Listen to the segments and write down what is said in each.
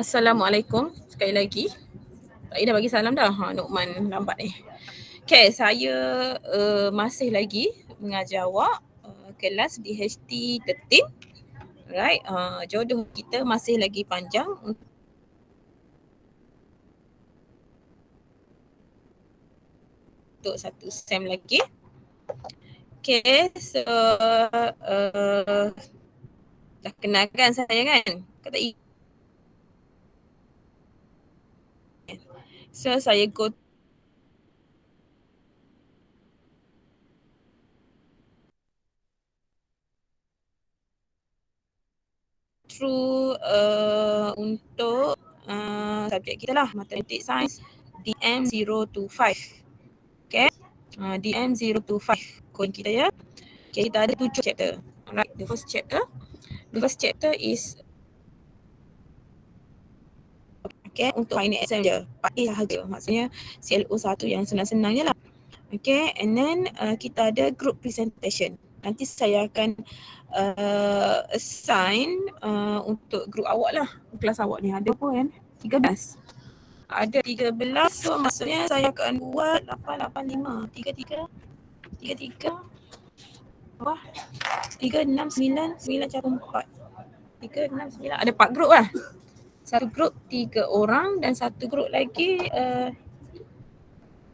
Assalamualaikum sekali lagi. Tak Ida bagi salam dah. Nukman lambat ni. Okay, saya masih lagi mengajar awak kelas DHT 13. Right, jodoh kita masih lagi panjang untuk satu sem lagi. Okay, so dah kenalkan saya kan? Kata so saya go through untuk subjek kita lah, Mathematics Science DM025. Okay, DM025 kod kita ya. Okay, kita ada 7 chapter. Alright, the first chapter is okay, untuk final exam je, part A sahaja. Maksudnya CLO 1 yang senang-senang je lah. Okay, and then kita ada group presentation. Nanti saya akan assign untuk group awak lah. Kelas awak ni ada apa kan? 13. Ada 13, so maksudnya saya akan buat 885. 33. Wah, 3, 6, 9, 9 campur 4. 3, 6, 9. Ada 4 group lah. Satu group 3 orang dan satu group lagi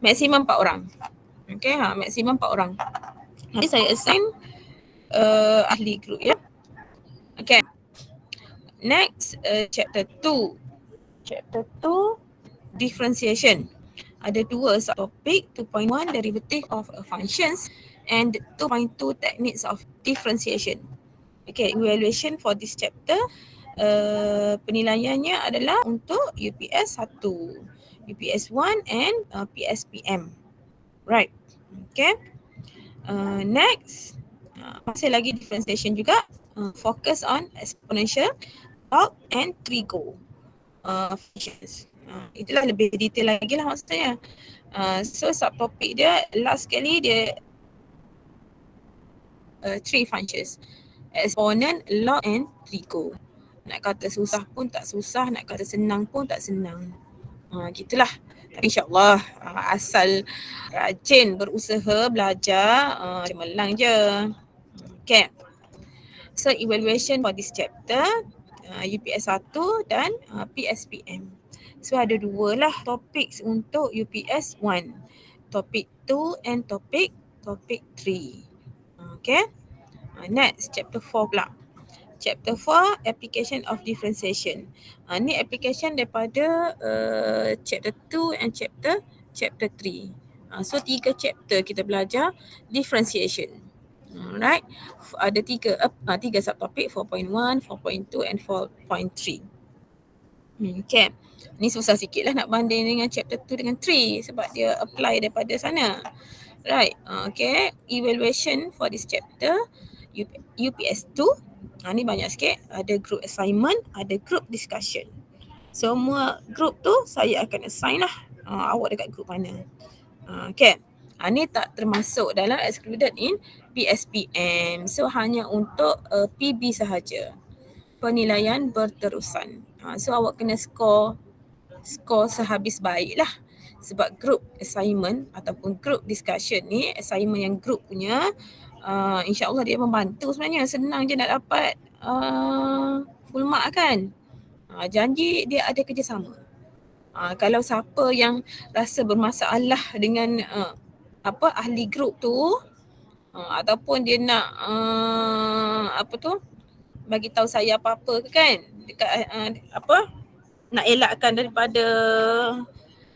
maksimum 4 orang. Okay, maksimum 4 orang. Nanti saya assign ahli group ya. Okay. Next, chapter 2. Chapter 2, differentiation. Ada 2 subtopik, 2.1 derivative of functions and 2.2 techniques of differentiation. Okay, evaluation for this chapter, penilaiannya adalah untuk UPS 1, UPS 1 and PSPM. Right. Okay. Next, masih lagi differentiation juga, focus on exponential, log and trigo functions. Itulah lebih detail lagi lah maksudnya. So subtopik dia last sekali dia 3 functions, exponent, log and trigo. Nak kata susah pun tak susah, nak kata senang pun tak senang. Gitulah. Tapi insyaAllah asal rajin berusaha belajar, cemerlang je. Okay. So evaluation for this chapter, UPS 1 dan PSPM. So ada 2 lah topik untuk UPS 1. Topik 2 and topik 3. Okay. Next, chapter 4 pula. Chapter 4, application of differentiation. Ni application daripada chapter 2 and chapter 3. So 3 chapter kita belajar differentiation. Right. Ada 3 subtopik, 4.1, 4.2 and 4.3. Okay. Ni susah sikit lah nak banding dengan chapter 2 dengan 3 sebab dia apply daripada sana. Right. Okay. Evaluation for this chapter, UPS 2. Ni banyak sikit. Ada group assignment, ada group discussion. Semua group tu saya akan assign lah. Awak dekat group mana. Okay. Ni tak termasuk dalam excluded in PSPM. So hanya untuk PB sahaja. Penilaian berterusan. So awak kena skor sehabis baik lah. Sebab group assignment ataupun group discussion ni, assignment yang group punya, insyaAllah dia membantu sebenarnya. Senang je nak dapat full mark kan. Janji dia ada kerjasama. Kalau siapa yang rasa bermasalah dengan ahli group tu, ataupun dia nak bagi tahu saya apa-apa ke kan dekat nak elakkan daripada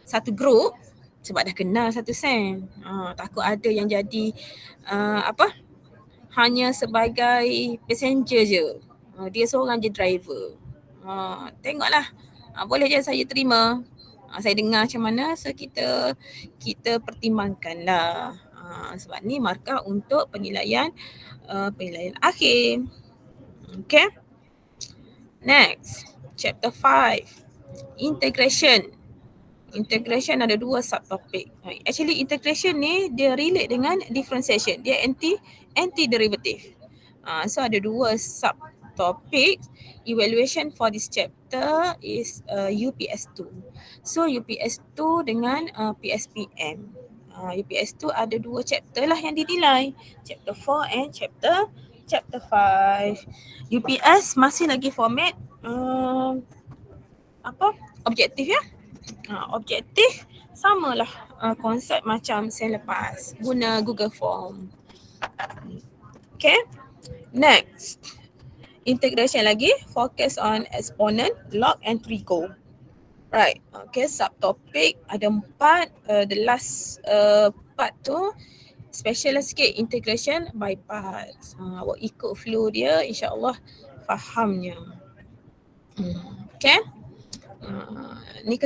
satu group sebab dah kenal satu sem. Takut ada yang jadi hanya sebagai passenger je. Dia seorang je driver. Tengoklah. Boleh je saya terima. Saya dengar macam mana, so kita pertimbangkanlah. Sebab ni markah untuk penilaian akhir. Okay. Next, chapter 5, integration. Integration ada 2 subtopik. Actually integration ni dia relate dengan differentiation. Dia anti derivative. So ada 2 subtopics, evaluation for this chapter is UPS2. So UPS2 dengan PSPM. UPS2 ada 2 chapter lah yang dinilai. Chapter 4 and chapter 5. UPS masih lagi format objektif ya. Objektif samalah konsep macam sen lepas, guna Google Form. Okay, next integration lagi, focus on exponent, log and trigo. Right, okay, subtopic ada 4. The last part tu special lah sikit, integration by parts. Awak ikut flow dia, insyaAllah fahamnya. Okay, ni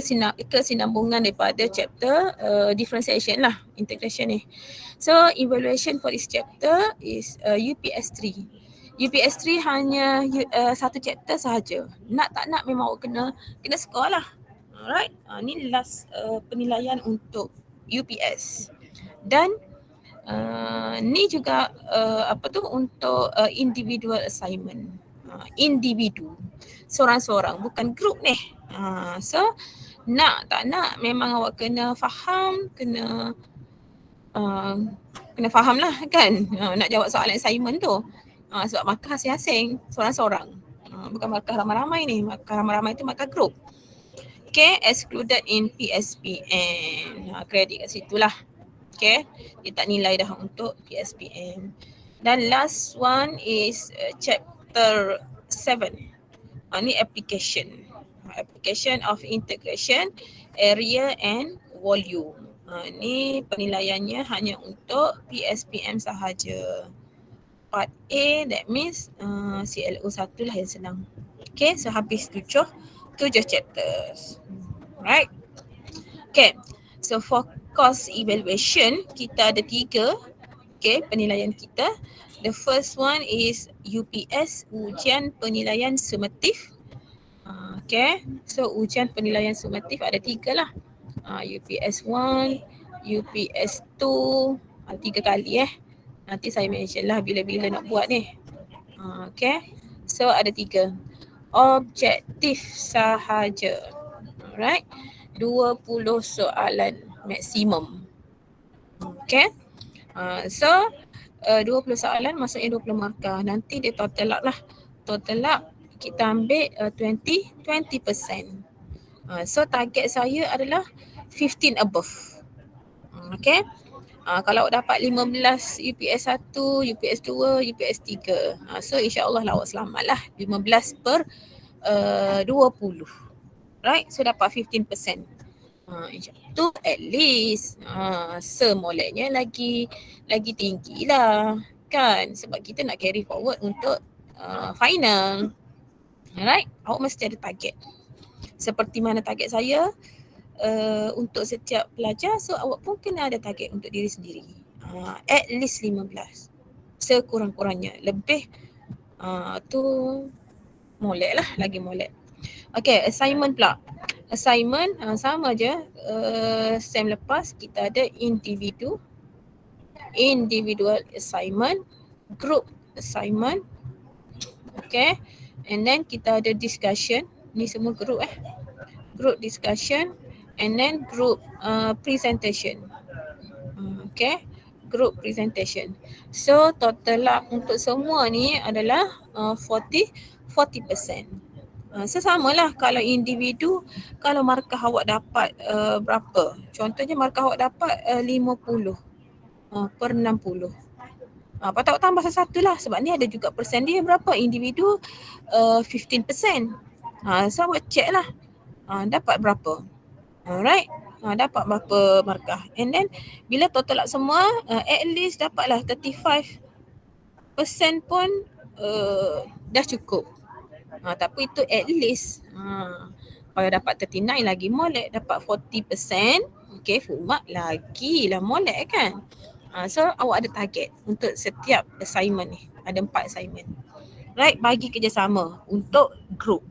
kesinambungan daripada chapter differentiation lah, integration ni. So evaluation for this chapter is UPS3. UPS3 hanya satu chapter sahaja. Nak tak nak memang awak kena score lah. Alright, ni last penilaian untuk UPS. Dan ni juga untuk individual assignment. Individu, seorang-seorang, bukan group ni. So nak tak nak memang awak kena faham, kena faham lah kan, nak jawab soalan assignment tu. Sebab markah asing-asing, seorang-seorang. Bukan markah ramai-ramai ni, markah ramai-ramai tu markah group. Okay, excluded in PSPM. Kredit kat situ lah. Okay, dia tak nilai dah untuk PSPM. Dan last one is chapter 7. Ni application. Application of integration, area and volume. Ni penilaiannya hanya untuk PSPM sahaja. Part A, that means CLO 1 lah yang senang. Okay, so habis 7 chapters. Right. Okay, so for course evaluation, kita ada 3. Okay, penilaian kita. The first one is UPS, ujian penilaian sumatif. Okay, so ujian penilaian sumatif ada 3 lah. UPS 1, UPS 2, 3 kali Nanti saya mention lah bila-bila nak buat ni. Okay, so ada 3. Objektif sahaja. Alright, 20 soalan maksimum. Okay, so 20 soalan maksudnya 20 markah. Nanti dia total up lah. Total up kita ambil 20%. So target saya adalah 15 above. Okay, kalau awak dapat 15 UPS 1, UPS 2, UPS 3, so insyaAllah lah awak selamat lah. 15 per 20. Right, so dapat 15%. Tu at least semoleknya lagi tinggi lah kan, sebab kita nak carry forward untuk final. Alright, awak mesti ada target. Seperti mana target saya untuk setiap pelajar, so awak pun kena ada target untuk diri sendiri. At least 15 sekurang-kurangnya. Lebih tu molek lah, lagi molek. Okay, assignment pula. Assignment sama je. Sem lepas kita ada individual assignment, group assignment. Okay, and then kita ada discussion. Ni semua group group discussion, and then group presentation. Okay, group presentation. So total up untuk semua ni adalah 40%. Sesamalah kalau individu, kalau markah awak dapat berapa? Contohnya markah awak dapat 50 per 60. Patut tambah satu lah, sebab ni ada juga persen dia berapa, individu 15%. So awak check lah dapat berapa. Alright, dapat berapa markah. And then bila total up semua, at least dapatlah 35% pun dah cukup. Tapi itu at least. Kalau dapat 39 lagi molek, dapat 40%, okay, full mark lagi lah molek kan. So awak ada target untuk setiap assignment ni. Ada 4 assignment. Right, bagi kerjasama untuk group.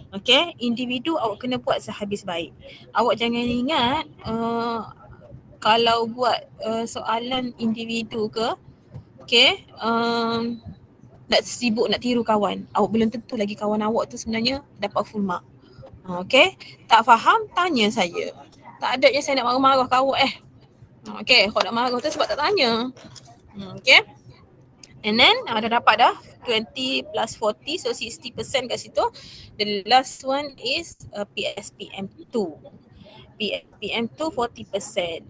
Okay, individu awak kena buat sehabis baik. Awak jangan ingat kalau buat soalan individu ke, okay, nak sibuk nak tiru kawan. Awak belum tentu lagi kawan awak tu sebenarnya dapat full mark. Okay, tak faham, tanya saya. Tak ada je saya nak marah-marah ke awak Okay, kalau nak marah tu sebab tak tanya. Okay. And then dah dapat dah 20 plus 40, so 60% kat situ. The last one is PSPM2. PSPM2 40%.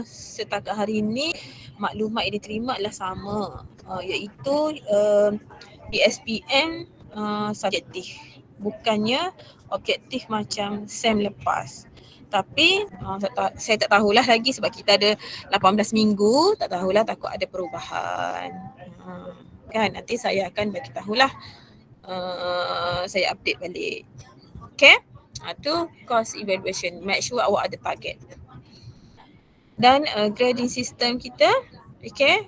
Setakat hari ini maklumat yang diterima adalah sama, iaitu PSPM subjektif, bukannya objektif macam SEM lepas. Tapi saya tak tahulah lagi sebab kita ada 18 minggu, tak tahulah, takut ada perubahan. Kan nanti saya akan bagi tahulah, saya update balik. Okay, tu course evaluation, make sure awak ada target. Dan grading system kita, okay,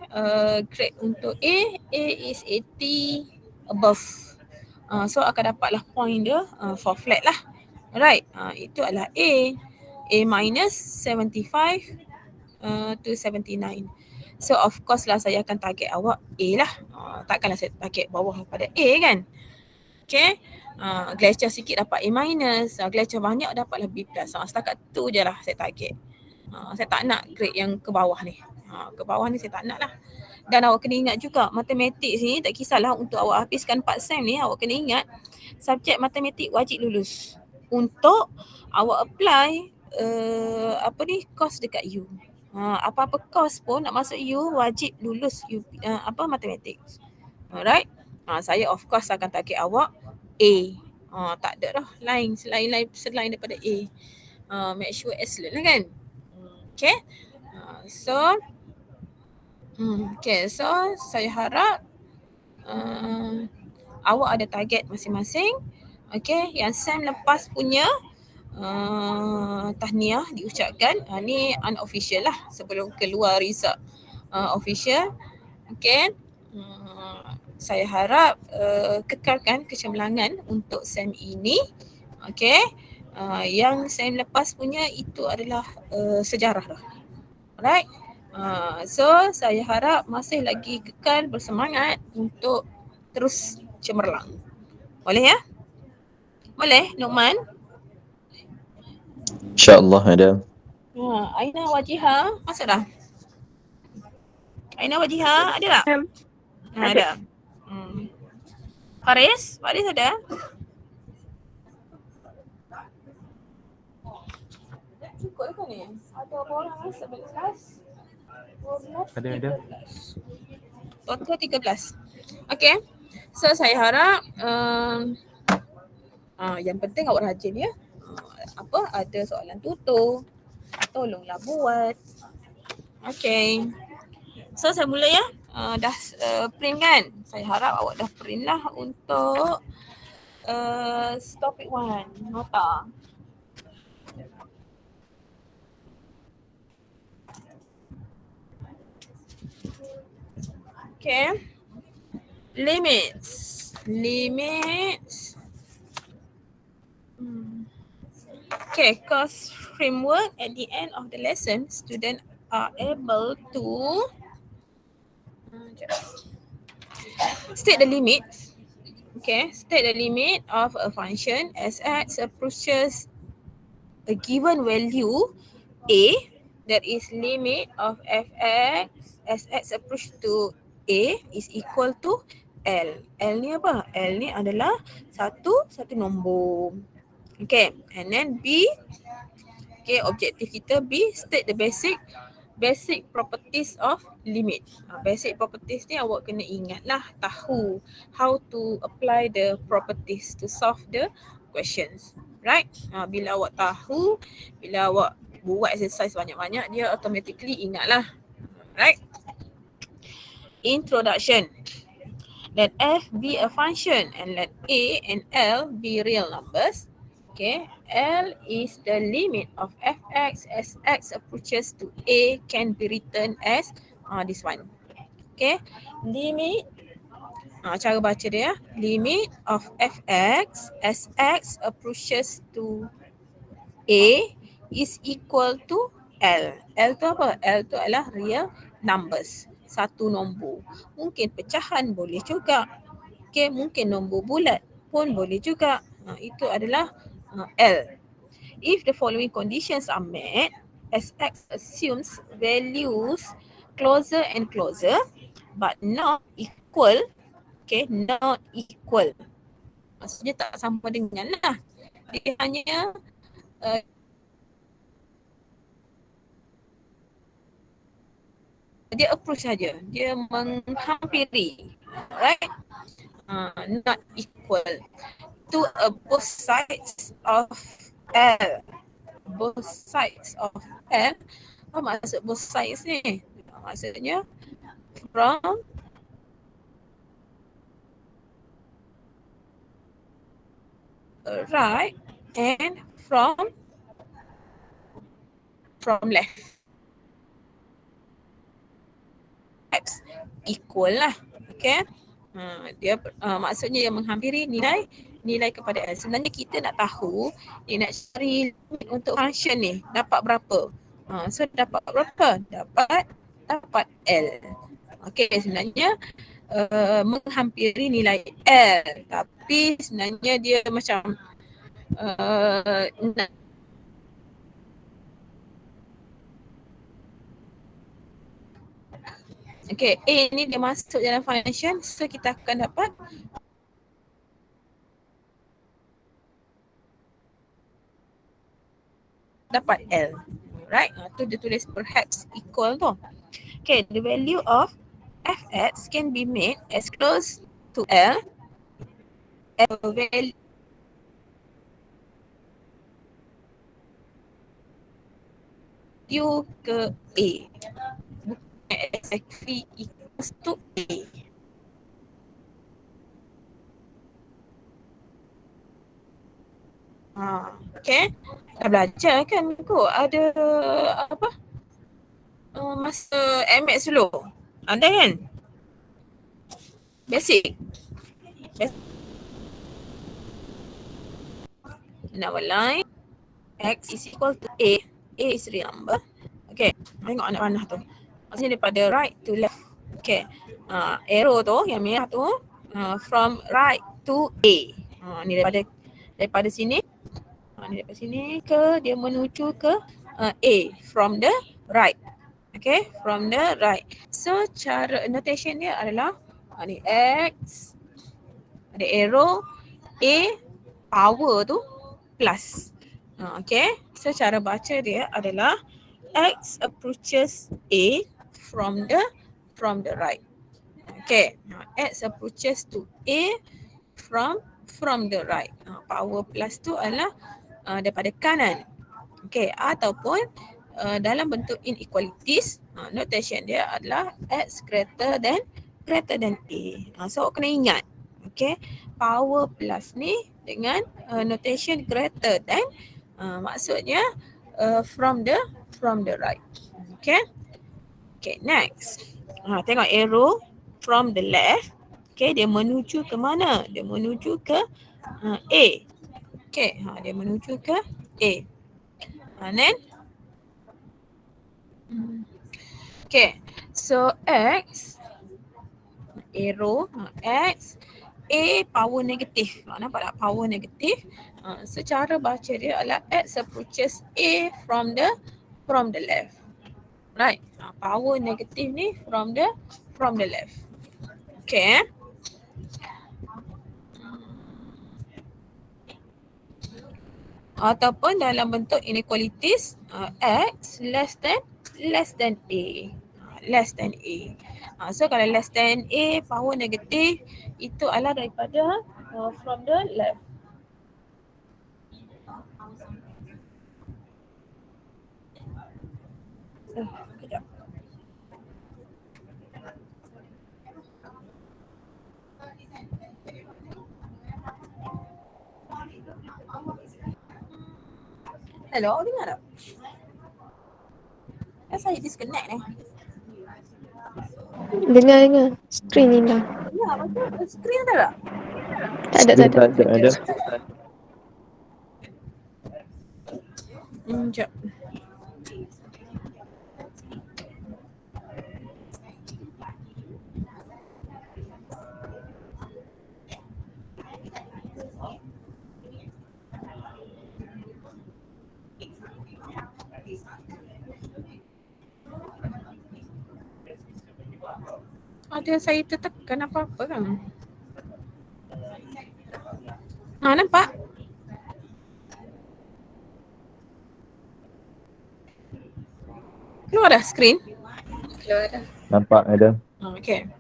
grade untuk A is 80 above. So akan dapatlah point dia for flat lah. Alright, itu adalah A minus 75 to 79. So of course lah saya akan target awak A lah. Takkanlah saya target bawah pada A kan. Okay, Glacier sikit dapat A minus, Glacier banyak dapatlah B plus. Setakat tu je lah saya target. Saya tak nak grade yang ke bawah ni. Ke bawah ni saya tak nak lah. Dan awak kena ingat juga, matematik ni tak kisahlah untuk awak habiskan 4 SEM ni, awak kena ingat subjek matematik wajib lulus untuk awak apply course dekat U. Apa-apa course pun nak masuk U wajib lulus matematik. Alright. Saya of course akan target awak A. Tak ada dah lain selain daripada A. Make sure excellent lah kan. Okay. So saya harap awak ada target masing-masing. Okay, yang SEM lepas punya tahniah diucapkan. Ni unofficial lah sebelum keluar result official. Okay, saya harap kekalkan kecemerlangan untuk SEM ini. Okay, yang SEM lepas punya itu adalah sejarah dah. Alright. So saya harap masih lagi kekal bersemangat untuk terus cemerlang. Boleh ya? Boleh, Numan? InsyaAllah ada. Aina Wajiha, masuk dah? Aina Wajiha, ada tak? Ada. Faris ada? Cukup ke ni? Ada berapa orang? 11? 12? Ada. Total 13. Okay. So saya harap yang penting awak rajin ya. Ada soalan tutur, tolonglah buat. Okay. So saya mula ya. Dah print kan? Saya harap awak dah print lah untuk topic 1, nota. Okay. Limits. Okay, course framework. At the end of the lesson, students are able to state the limit. Okay, state the limit of a function as x approaches a given value A, that is limit of fx as x approach to A is equal to L. L ni apa? L ni adalah satu nombor. Okay, and then B. Okay, objektif kita B, state the basic properties of limit. Basic properties ni awak kena ingatlah, tahu how to apply the properties to solve the questions. Right? Bila awak tahu, bila awak buat exercise banyak-banyak, dia automatically ingatlah. Right? Introduction. Let f be a function and let a and l be real numbers. Okay, L is the limit of fx as x approaches to A can be written as this one. Okay, limit, cara baca dia, limit of fx as x approaches to A is equal to L. L tu apa? L tu adalah real numbers. satu nombor. Mungkin pecahan boleh juga. Okay, mungkin nombor bulat pun boleh juga. Itu adalah L. If the following conditions are met, SX assumes values closer and closer but not equal. Okay, not equal. Maksudnya tak sama dengan lah. Dia hanya dia approach saja. Dia menghampiri. Right? Not equal to both sides of L. Both sides of L. Apa maksud both sides ni? Maksudnya from right and from left. Equal lah. Okay. Dia maksudnya yang menghampiri nilai kepada L. Sebenarnya kita nak tahu, dia nak cari limit untuk function ni dapat berapa. So dapat berapa? Dapat L. Okay, sebenarnya menghampiri nilai L, tapi sebenarnya dia macam okay, A ni dia masuk dalam function, so kita akan dapat L. Right? Tu dia tulis perhaps equal tu. Okay, the value of fx can be made as close to L as value ke A. Bukan exactly equals to A. Okay. Dah belajar kan kot ada apa? Masa MX dulu. Ada kan? Basic. Now line x is equal to A. A is real number. Okay. Tengok anak panah tu. Maksudnya daripada right to left. Okay. Arrow tu yang merah tu from right to A. Ni daripada sini. Ni daripada sini ke dia menuju ke A from the right. Okay, from the right. So cara notation dia adalah ni X, ada arrow, A, power tu plus. Okay, so cara baca dia adalah X approaches A from the right. Okay, X approaches to A from the right. Power plus tu adalah daripada kanan. Okay, ataupun dalam bentuk inequalities, notation dia adalah X greater than A. So kena ingat, okay, power plus ni dengan notation greater than, maksudnya from the right. Okay, next. Tengok arrow from the left. Okay, dia menuju ke mana? Dia menuju ke A. Okay, dia menuju ke A. Then, okay, so X, arrow, X, A power negatif. Nampak tak power negatif? Secara baca dia adalah X approaches A from the left. Right, power negatif ni from the left. Okay. Ataupun dalam bentuk inequalities, X less than A. Less than A. So kalau less than A, power negatif, itu adalah daripada from the left. Kejap. Hello, awak dengar tak? Saya disconnect ni. Dengar. Screen ni dah. Ya, betul. Screen ada tak? Tak ada. Sekejap. ada saya tertekan apa-apa kan. Nampak? Keluar dah screen? Keluar dah. Nampak ada. Okay.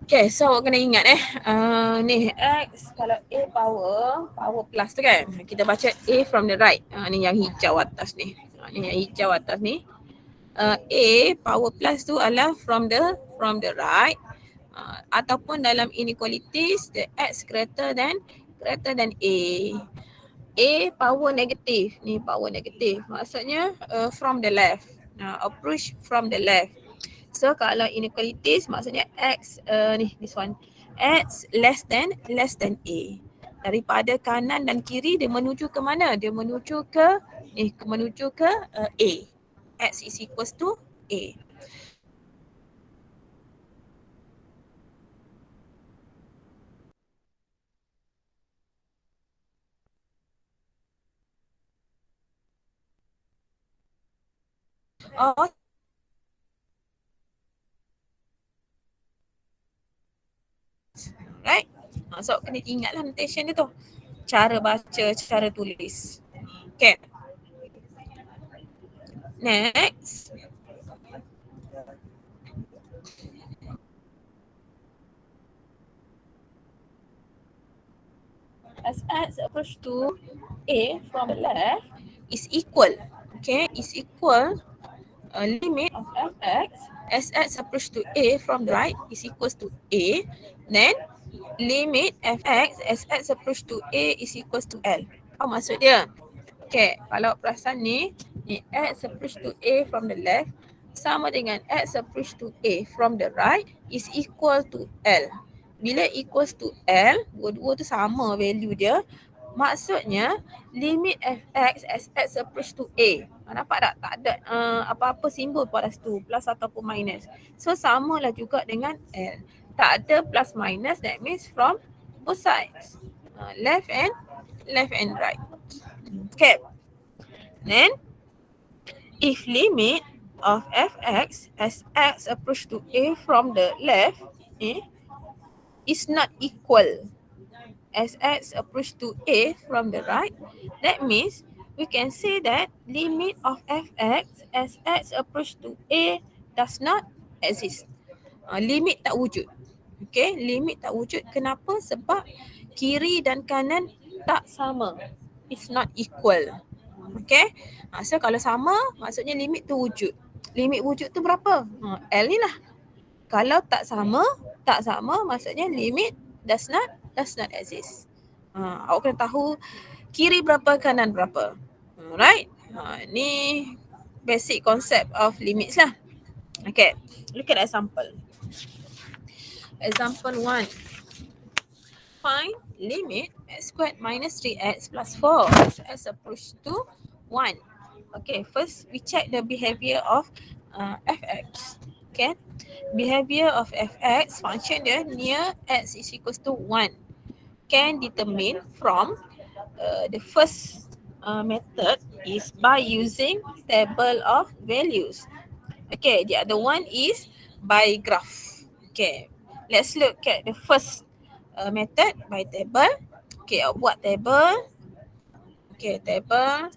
Okay, so awak kena ingat ni X kalau A power plus tu kan. Kita baca A from the right. Ni yang hijau atas ni. Ni yang hijau atas ni. A power plus tu adalah from the right. Ataupun dalam inequalities the X greater than A. A power negatif. Ni power negatif. Maksudnya from the left. Approach from the left. So kalau inequalities maksudnya X this one. X less than A. Daripada kanan dan kiri dia menuju ke mana? Dia menuju ke A. X is equals to A. Oh, right? So kena ingatlah notation dia tu. Cara baca, cara tulis. Okay. Next. As X approach to A from the left is equal. Okay, is equal limit of fx as X approach to A from the right is equals to A. Then limit fx as X approach to A is equals to L. Apa maksud dia? Okay, kalau perasan ni X approach to A from the left sama dengan X approach to A from the right is equal to L. Bila equals to L, dua-dua tu sama value dia. Maksudnya limit fx as X approach to A. Nampak tak? Tak ada apa-apa simbol pada situ, plus ataupun minus. So samalah juga dengan L. Tak ada plus minus, that means from both sides. Left and right. Okay. Then if limit of fx as X approach to A from the left is not equal as X approach to A from the right, that means we can say that limit of fx as X approach to A does not exist. Limit tak wujud. Okay, limit tak wujud. Kenapa? Sebab kiri dan kanan tak sama. It's not equal. Okay, so kalau sama maksudnya limit tu wujud. Limit wujud tu berapa? L ni lah. Kalau tak sama maksudnya limit does not exist. Awak kena tahu kiri berapa, kanan berapa. Right? Ni basic concept of limits lah. Okay, look at example. Example 1. Find limit x squared minus 3x plus 4 as approach to 1. Okay, first we check the behavior of fx. Okay, behavior of fx function dia near x is equals to 1 can determine from the first method is by using table of values. Okay, the other one is by graph. Okay, let's look at the first method by table. Okay, buat table. Okay, table.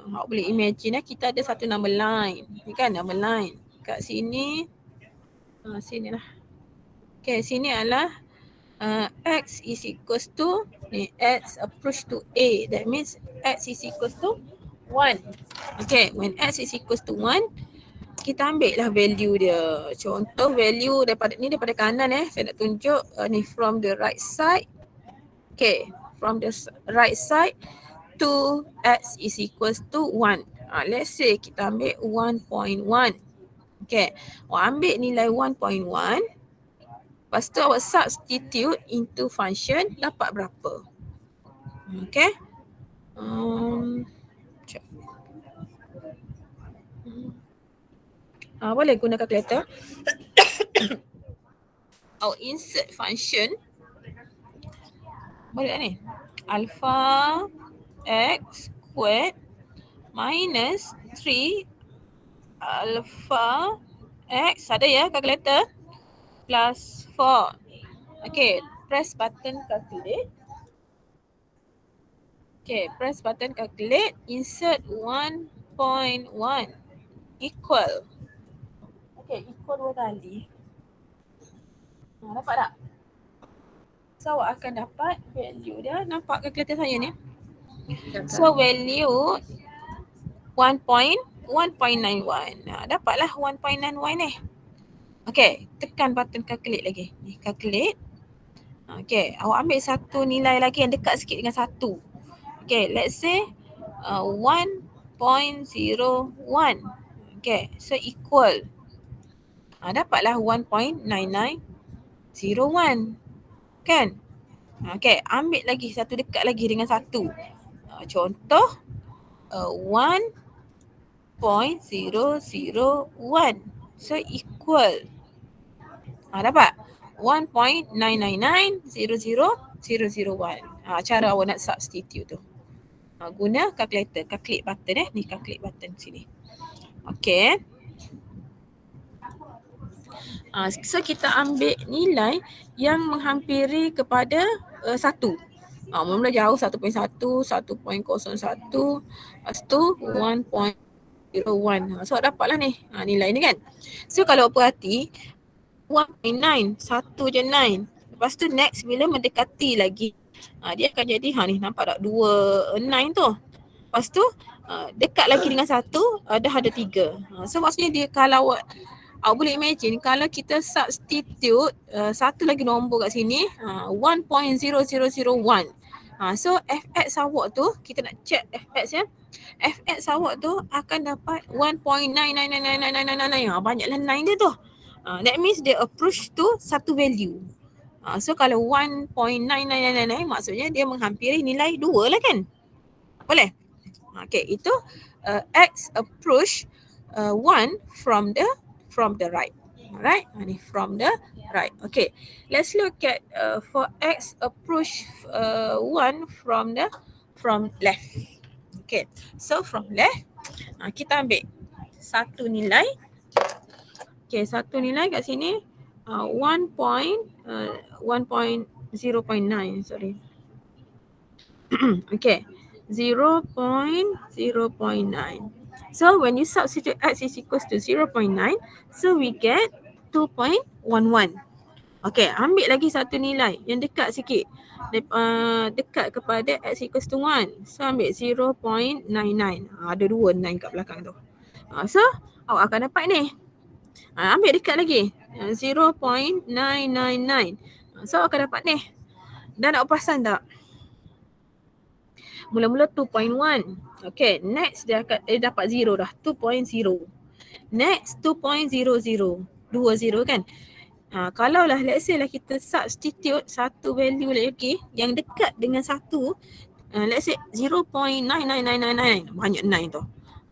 Awak boleh imagine kita ada satu number line. Ni kan number line. Kat sini, sini lah. Okay, sini adalah x is equals to x approach to A. That means x is equals to 1. Okay, when x is equals to 1, kita ambil lah value dia. Contoh value daripada kanan saya nak tunjuk ni from the right side. Okay, from the right side to x is equals to 1. Let's say kita ambil 1.1. Okay, awak ambil nilai 1.1. Lepas tu awak substitute into function, dapat berapa? Okay. Boleh guna calculator. Awak insert function. Boleh tak ni? Alpha x squared minus 3 alpha x, ada ya calculator, plus 4. Okay, press button calculate. Okay, press button calculate, insert 1.1 equal. Okay, equal 2 kali. Dapat tak? So awak akan dapat value dia. Nampak calculator saya ni? So value 1.91. Dapatlah 1.91 ni. Okay, tekan button calculate lagi. Ni calculate. Okay, awak ambil satu nilai lagi yang dekat sikit dengan 1. Okay, let's say 1.01. Okay, so equal. Dapatlah 1.9901. Kan? Okay, ambil lagi satu dekat lagi dengan 1. Contoh 1.001. So equal. Dapat 1.9990001. Cara awak nak substitute tu. Guna calculator, calculate button ni calculate button sini. Okay. So kita ambil nilai yang menghampiri kepada 1. Mula-mula jauh 1.1, 1.01, lepas tu 1.01. So dapatlah ni nilai ni kan. So kalau perhati 1.9, 1 je 9. Lepas tu next bila mendekati lagi dia akan jadi ni nampak tak 2, 9 tu. Lepas tu dekat lagi dengan 1 dah ada 3. So maksudnya dia kalau awak boleh imagine kalau kita substitute satu lagi nombor kat sini 1.0001. So fx awak tu kita nak check fx ya. Fx awak tu akan dapat 1.9999999. Banyaklah 9 dia tu. That means dia approach to satu value. So kalau 1.9999 maksudnya dia menghampiri nilai 2 lah kan. Boleh? Okay, itu x approach 1 from the right. Alright, ni from the right. Okay, let's look at for x approach 1 from left. Okay, so from left kita ambil satu nilai. Okay, satu nilai kat sini 1.0.9, sorry. Okay, 0.0.9. So when you substitute x is equals to 0.9, so we get 2.11. Okay, ambil lagi satu nilai yang dekat sikit. Dekat kepada x equals to 1. So ambil 0.99. Ada 2 9 kat belakang tu. So awak akan dapat ni. Ambil dekat lagi. 0.999. So awak akan dapat ni. Dan awak perasan tak? Mula-mula 2.1. Okay, next dia akan dapat 0 dah. 2.0. Next 2.00. 20 kan? Kalaulah let's say lah kita substitute satu value lagi yang dekat dengan 1. Let's say 0.99999. Banyak 9 tu.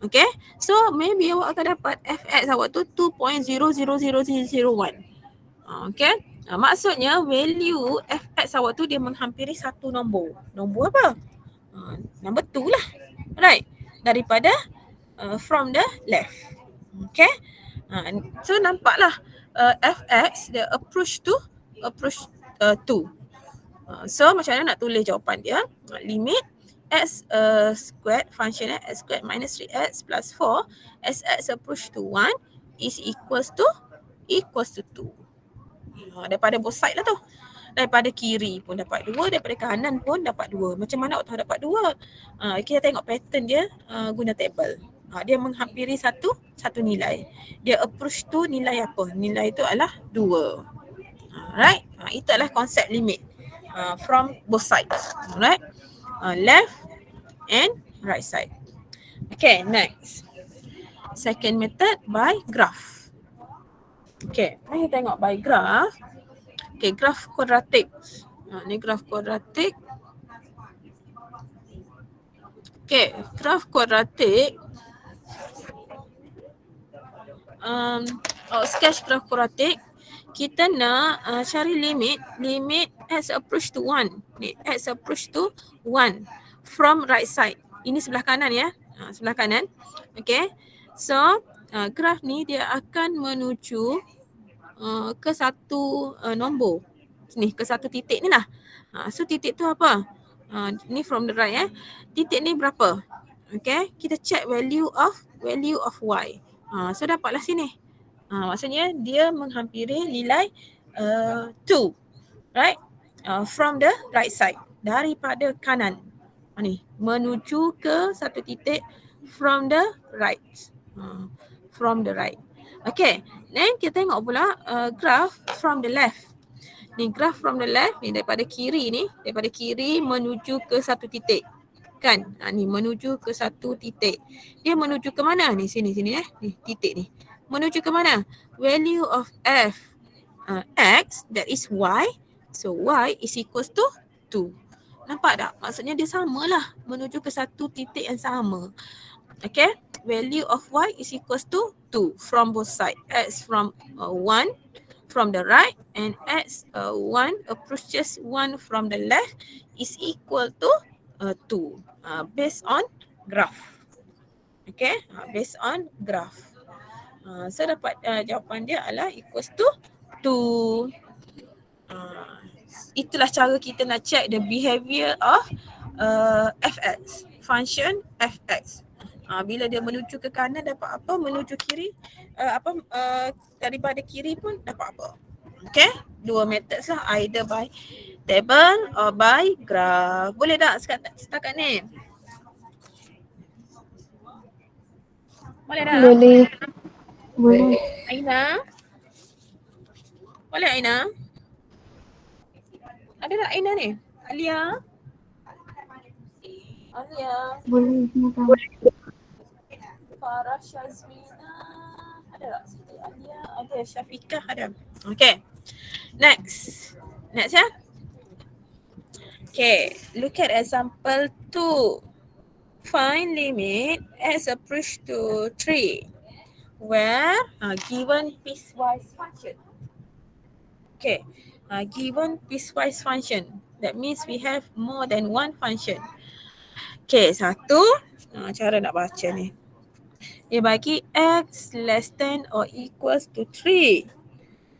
Okay, so maybe awak akan dapat fx awak tu 2.0000001. Okay, maksudnya value fx awak tu dia menghampiri satu nombor. Nombor apa? Nombor 2 lah. Right, daripada from the left. Okay, so nampaklah fx the approach 2. So macam mana nak tulis jawapan dia? Limit x squared, function x squared minus 3x plus 4 as x approach to 1 is equals to 2. Daripada both side lah tu. Daripada kiri pun dapat 2, daripada kanan pun dapat 2. Macam mana awak tahu dapat 2? Kita tengok pattern dia guna table. Dia menghampiri satu nilai. Dia approach to nilai apa? Nilai itu adalah 2. Alright? Itu adalah konsep limit from both sides. Alright? Left and right side. Okay, next. Second method by graph. Okay, mari kita tengok by graph. Okay, graph kuadratik. Ni graph kuadratik. Okay, graph kuadratik. Sketch graph kuadratik. Kita nak cari limit x approach to 1. X approach to 1 from right side. Ini sebelah kanan ya. Sebelah kanan. Okay. So graf ni dia akan menuju ke satu nombor. Ni ke satu titik ni lah. So titik tu apa? Ni from the right Titik ni berapa? Okay, kita check value of y. So dapatlah sini. Maksudnya dia menghampiri nilai 2. Right? From the right side. Daripada kanan. Ni menuju ke satu titik from the right. From the right. Okay, then kita tengok pula graph from the left. Ni graph from the left ni daripada kiri menuju ke satu titik. Kan? Ni menuju ke satu titik. Dia menuju ke mana? Ni sini ni titik ni. Menuju ke mana? Value of f x, that is y. So y is equals to 2. Nampak tak? Maksudnya dia samalah, menuju ke satu titik yang sama. Okay, value of y is equals to 2 from both sides. X from 1 from the right and x 1 approaches 1 from the left is equal to 2 based on graph. Okay, based on graph. So dapat jawapan dia adalah equals to 2. Itulah cara kita nak check the behavior of fx, function fx. Bila dia menuju ke kanan dapat apa, menuju kiri daripada kiri pun dapat apa. Okay, dua methods lah, either by table or by graph. Boleh tak setakat ni? Boleh tak? Boleh. Aina? Boleh Aina? Ada tak Aina ni? Alia? Boleh. Farah Syazmina. Ada tak Siti Alia? Ada. Syafiqah ada. Okay. Next ya. Okay. Look at example 2. Find limit x approach to 3 where given piecewise function. Okay. Given piecewise function. That means we have more than one function. Okay, satu. Cara nak baca ni. Dia bagi x less than or equals to 3.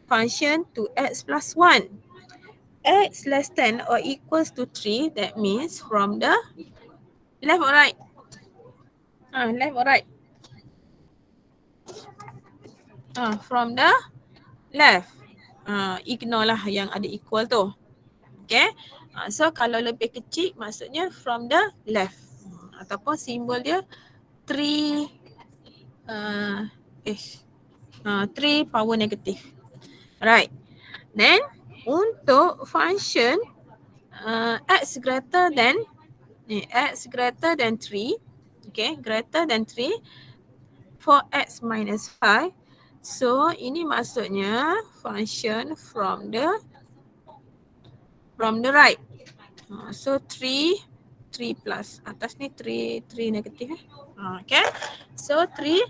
Function to x plus 1. X less than or equals to 3, that means from the left or right? Left or right? From the left. Ignore lah yang ada equal tu. Okay. So kalau lebih kecil maksudnya from the left. Ataupun simbol dia 3 power negative. Right. Then untuk function x greater than 3, okay, greater than 3 for x minus 5. So ini maksudnya function from the right. So 3 plus. Atas ni 3 negative. Okay. So 3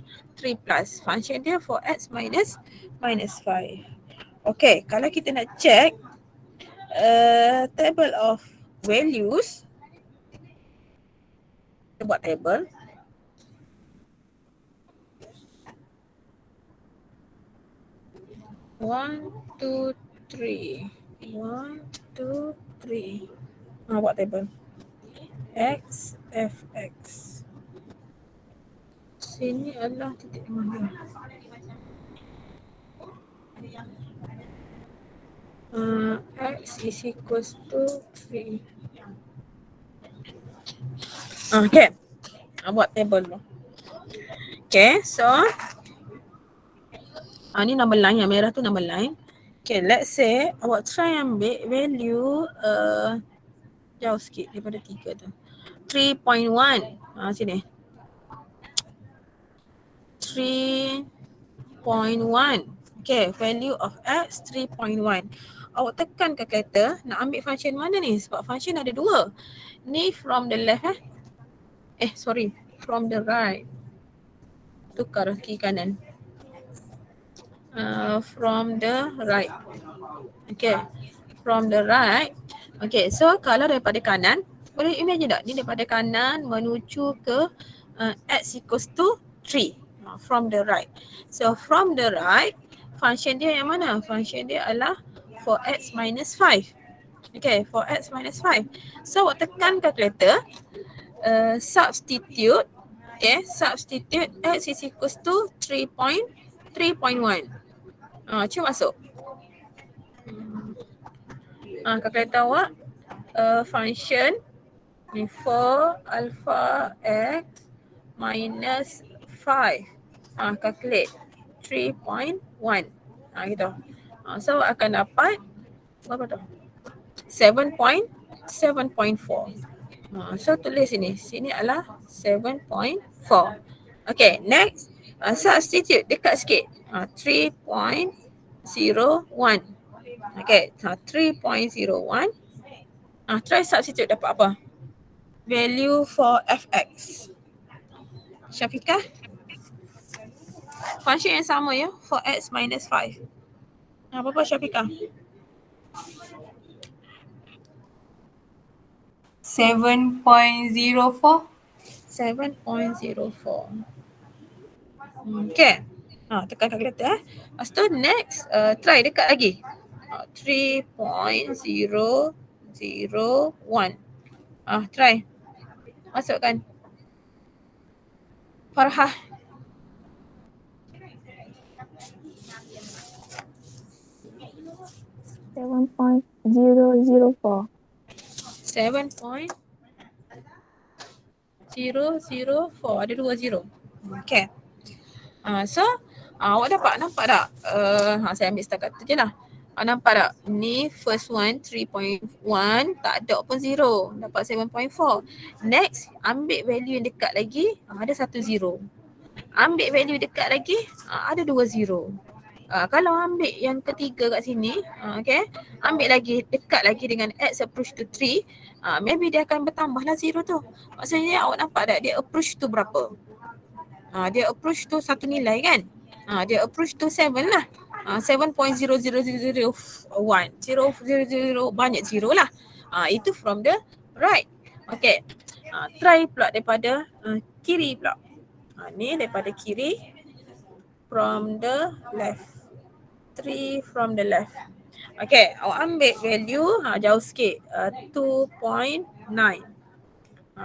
plus. Function dia for x minus 5. Okay, kalau kita nak check table of values, kita buat table. One, two, three. Buat table. X, fx. Sini adalah titik mana? X is equals to 3. Okay. Buat table dulu. Okay, so ni number line, yang merah tu number line. Okay, let's say awak try ambil value jauh sikit daripada 3 tu. 3.1. Sini. 3.1. Okay, value of x 3.1. Awak tekan calculator nak ambil function mana ni? Sebab function ada dua. Ni from the left from the right. Tukar kiri kanan. From the right. Okay, from the right. Okay, so kalau daripada kanan, boleh imagine tak? Ni daripada kanan menuju ke x equals to 3. From the right. So from the right, function dia yang mana? Function dia adalah 4x minus 5. Okay, 4x minus 5. So awak tekan calculator, substitute, okay, substitute x is equals to 3.1. Cuba masuk. Calculator awak, function ni 4 alpha x minus 5. Calculate 3.1. Gitu. So akan dapat berapa tu? 7.4. So tulis sini adalah 7.4. Okay, next, substitute dekat sikit, 3.01. Okay, 3.01. Try substitute dapat apa? Value for fx. Syafiqah? Function yang sama ya, 4x minus 5. Apa Syafiqah? 7.04. 7.04. Okay. Tekan calculator. Lepas tu next, try dekat lagi. 3.001. Try. Masukkan. Farhah. $7.004. 7.004. Ada 2 zero. Okay. So awak nampak tak? Saya ambil setakat tu je lah. Nampak tak? Ni first one 3.1, tak ada pun zero. Dapat 7.4. Next, ambil value yang dekat lagi, ada 1 zero. Ambil value dekat lagi, ada 2 zero. Kalau ambil yang ketiga kat sini, okay, ambil lagi dekat lagi dengan x approach to 3, maybe dia akan bertambahlah zero tu. Maksudnya awak nampak tak dia approach to berapa? Dia approach to satu nilai kan? Dia approach to 7 lah. 7.00001. 000 banyak zero lah. Itu from the right. Okay. Try pula daripada kiri pula. Ni daripada kiri. From the left. 3 from the left. Okay. Awak ambil value jauh sikit. 2.9.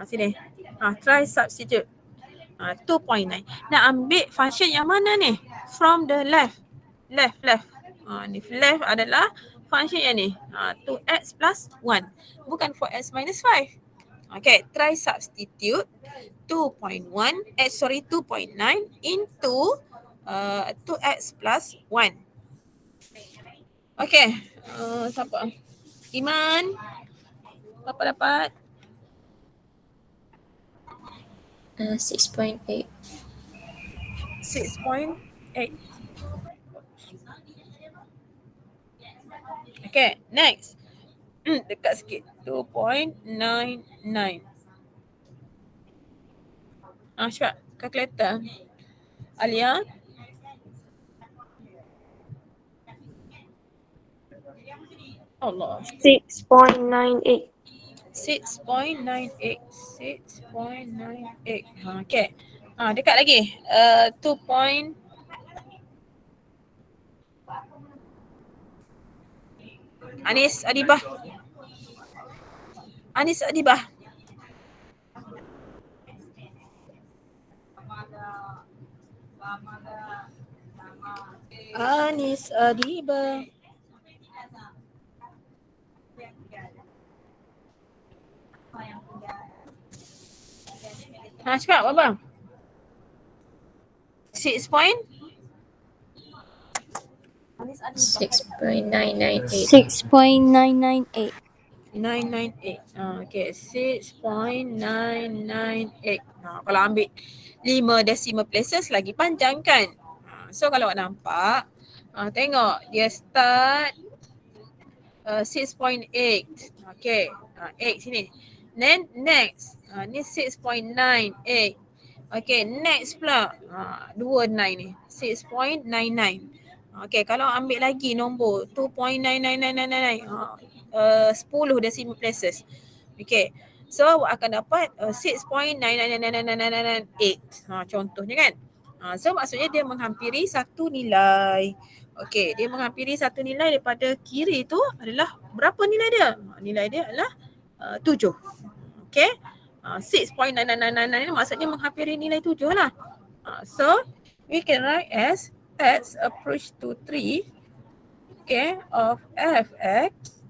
Sini. Try substitute. 2.9. Nak ambil function yang mana ni? From the left. Left. Ni left adalah function yang ni. 2x plus 1. Bukan 4x minus 5. Okay, try substitute 2.9 into 2x plus 1. Okay, siapa? Iman. Berapa dapat? 6.8. 6.8. Okay, next. Dekat sikit. 2.99. Cepat. Calculator. Alia. Allah. 6.98. 6.98. Okay. Dekat lagi. 2. Anis Adibah. Anis Adibah. Cakap apa? 6.998. 6.998. 998. Okay, 6.998. Kalau ambil 5 decimal places lagi panjang kan? So kalau awak nampak, tengok dia start 6.8. Okay, 8 sini. Then next, ni 6.98. Okay, next pula 2 9 ni. 6.99. Okay, kalau ambil lagi nombor 2.99999, 10 decimal places. Okay, so awak akan dapat 6.9999998. Contohnya kan. So maksudnya dia menghampiri satu nilai. Okey, dia menghampiri satu nilai daripada kiri tu adalah berapa nilai dia? Nilai dia adalah 7. Okey. 6.9999 ni maksudnya menghampiri nilai 7 lah. So we can write as x approach to 3, okay, of f(x)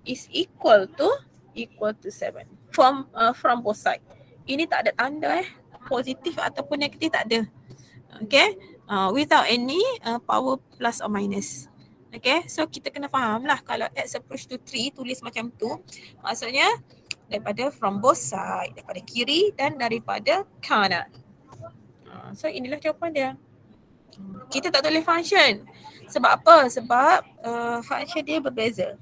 is equal to 7 from both side. Ini tak ada tanda positif ataupun negatif, tak ada. Okay, without any power plus or minus. Okay, so kita kena faham lah kalau x approach to 3 tulis macam tu, maksudnya daripada from both side, daripada kiri dan daripada kanan. So inilah jawapan dia. Kita tak tulis function. Sebab apa? Sebab function dia berbeza.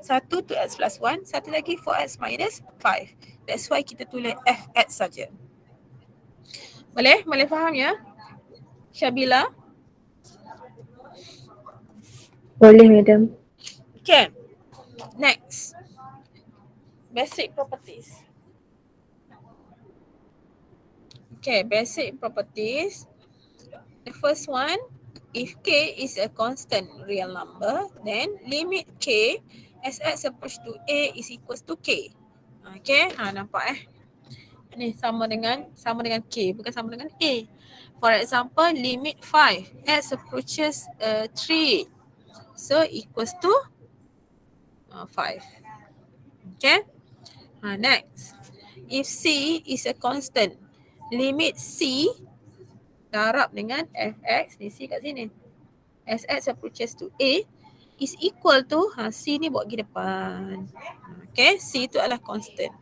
Satu 2x plus 1, satu lagi 4x minus 5. That's why kita tulis fx saja. Boleh? Boleh faham ya? Syabila? Boleh, madam. Okay. Next. Basic properties. Okay, basic properties. The first one, if k is a constant real number, then limit k as x approach to a is equals to k. Okay, nampak Ni sama dengan k, bukan sama dengan a. For example, limit 5 x approaches 3, so equals to 5. Okay. Next, if c is a constant, limit c darab dengan fx, ni c kat sini, as x approaches to a is equal to, c ni bawa pergi depan. Okay, c tu adalah constant.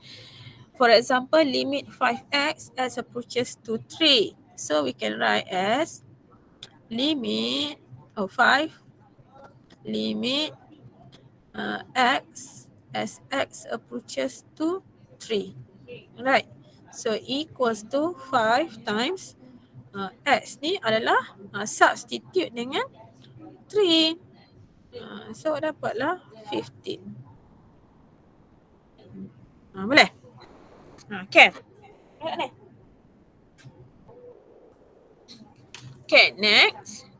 For example, limit 5x as approaches to 3. So we can write as limit 5 limit x as x approaches to 3. Right. So equals to 5 times x ni adalah substitute dengan 3. So dapatlah 15. Boleh? Okay. Okay, next.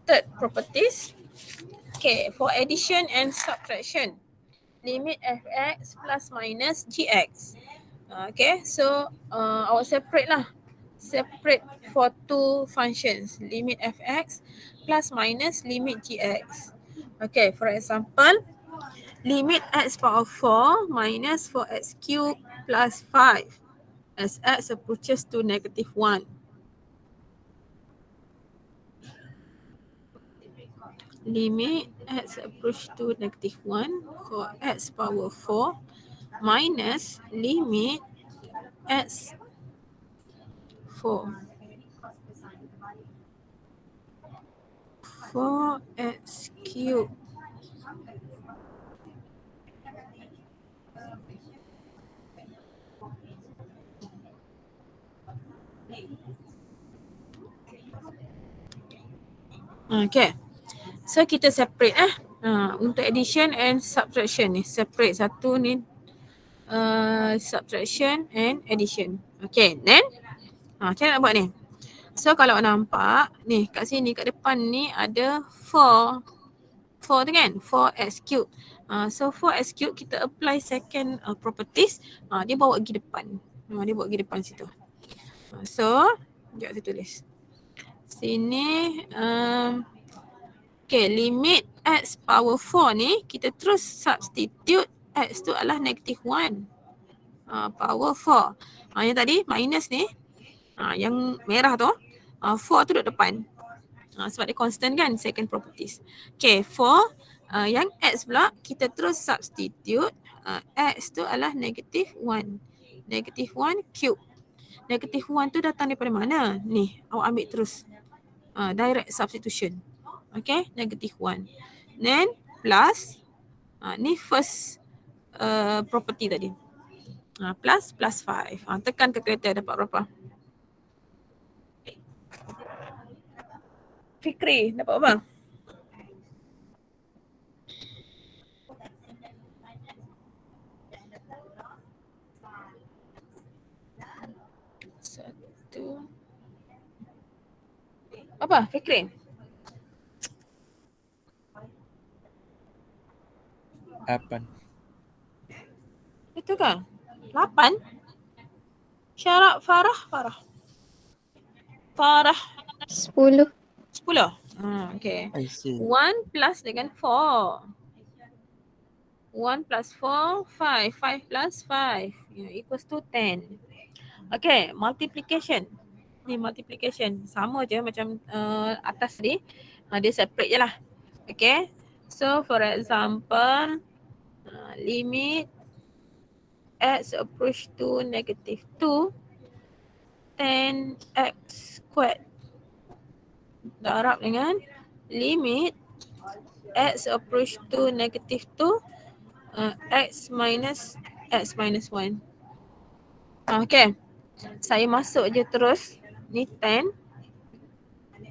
Third properties. Okay, for addition and subtraction. Limit fx plus minus gx. Okay, so I will separate lah. Separate for two functions. Limit fx plus minus limit gx. Okay, for example, limit x power 4 minus 4x cubed plus 5 as x approaches to negative 1. Limit x approach to negative 1 for x power 4 minus limit x 4 4x cubed Okay. So kita separate untuk addition and subtraction ni. Separate satu ni subtraction and addition. Okay, then macam mana nak buat ni? So kalau nampak ni kat sini kat depan ni ada 4 tu kan? 4x cube. So 4x cube kita apply second properties, dia bawa pergi depan. Dia bawa pergi depan situ. So sekejap saya tulis. Sini okay, limit x power 4 ni kita terus substitute x tu adalah negative 1 power 4. Yang tadi minus ni, yang merah tu 4 tu duduk depan. Sebab dia constant kan, second properties. Okay, 4 yang x pula kita terus substitute x tu adalah negative 1. Negative 1 cube. Negative 1 tu datang daripada mana? Ni, awak ambil terus. Direct substitution. Okay, negative 1. Then plus, ni first property tadi. Plus 5. Tekan calculator dapat berapa? Fikri, dapat apa? Satu. Apa Fikri? 8. Betul ke? 8? Syarah Farah 10. 10. Okay. I see. 1 plus dengan 4. 1 plus 4, 5. 5 plus 5 equals to 10. Okay, multiplication. Ni multiplication. Sama je macam atas tadi. Dia separate je lah. Okay. So for example, limit x approach to negative 2, 10x squared darab dengan limit x approach to negative 2, x minus 1. Okay. Saya masuk je terus. Ni 10.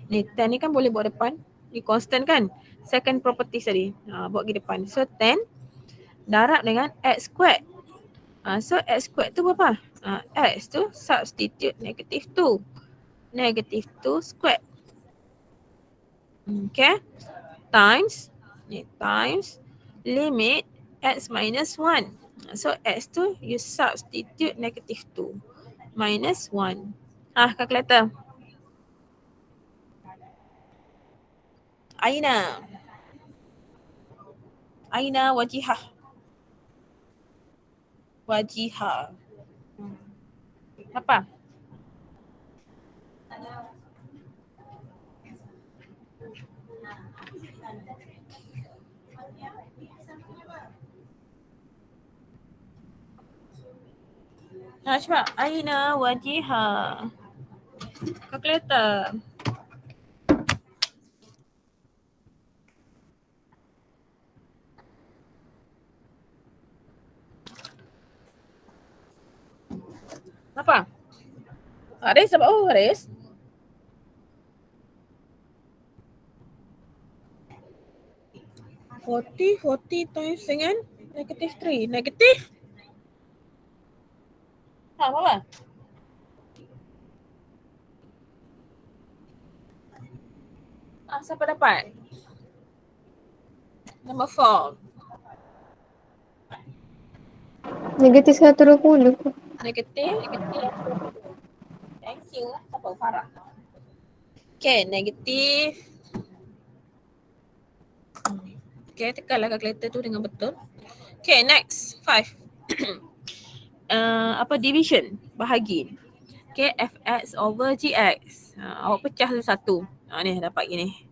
Ni 10 ni kan boleh buat depan. Ni constant kan? Second property tadi. Buat pergi depan. So 10 darab dengan x squared. So x squared tu berapa? X tu substitute negative 2. Negative 2 squared. Okay. Times. Ni times limit x minus 1. So x tu you substitute negative 2. Minus 1. Kalkulator. Aina wajihah. Apa? Cepat. Aina wajihah. Kalkulator. Apa? Haris apa? Oh, Haris. Forty times dengan negative 3. Negative? Apa? Siapa dapat? Number 4. Negatif 120. Negatif. Thank you. Siapa? Farah. Okay, negatif. Okay, tekanlah kalkulator tu dengan betul. Okay, next. 5. Division. Bahagi. Okay, fx over gx. Awak pecah satu. Ni dapat gini.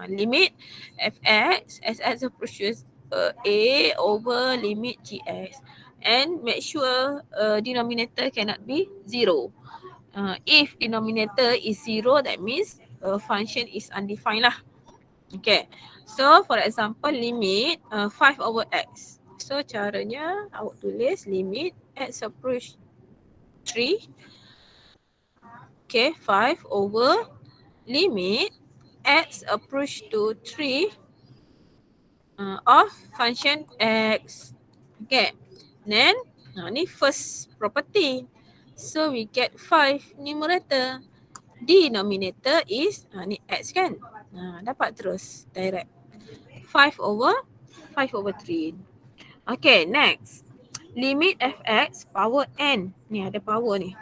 Limit fx as approaches a over limit gx. And make sure denominator cannot be 0. If denominator is 0, that means function is undefined lah. Okay. So for example, limit 5 over x. So caranya awak tulis limit x approach 3. Okay, 5 over limit x approach to 3 of function x. Okay. Then ni first property. So we get 5 numerator. Denominator is ni x kan. Dapat terus direct. 5 over 3. Okay, next. Limit fx power n. Ni ada power ni.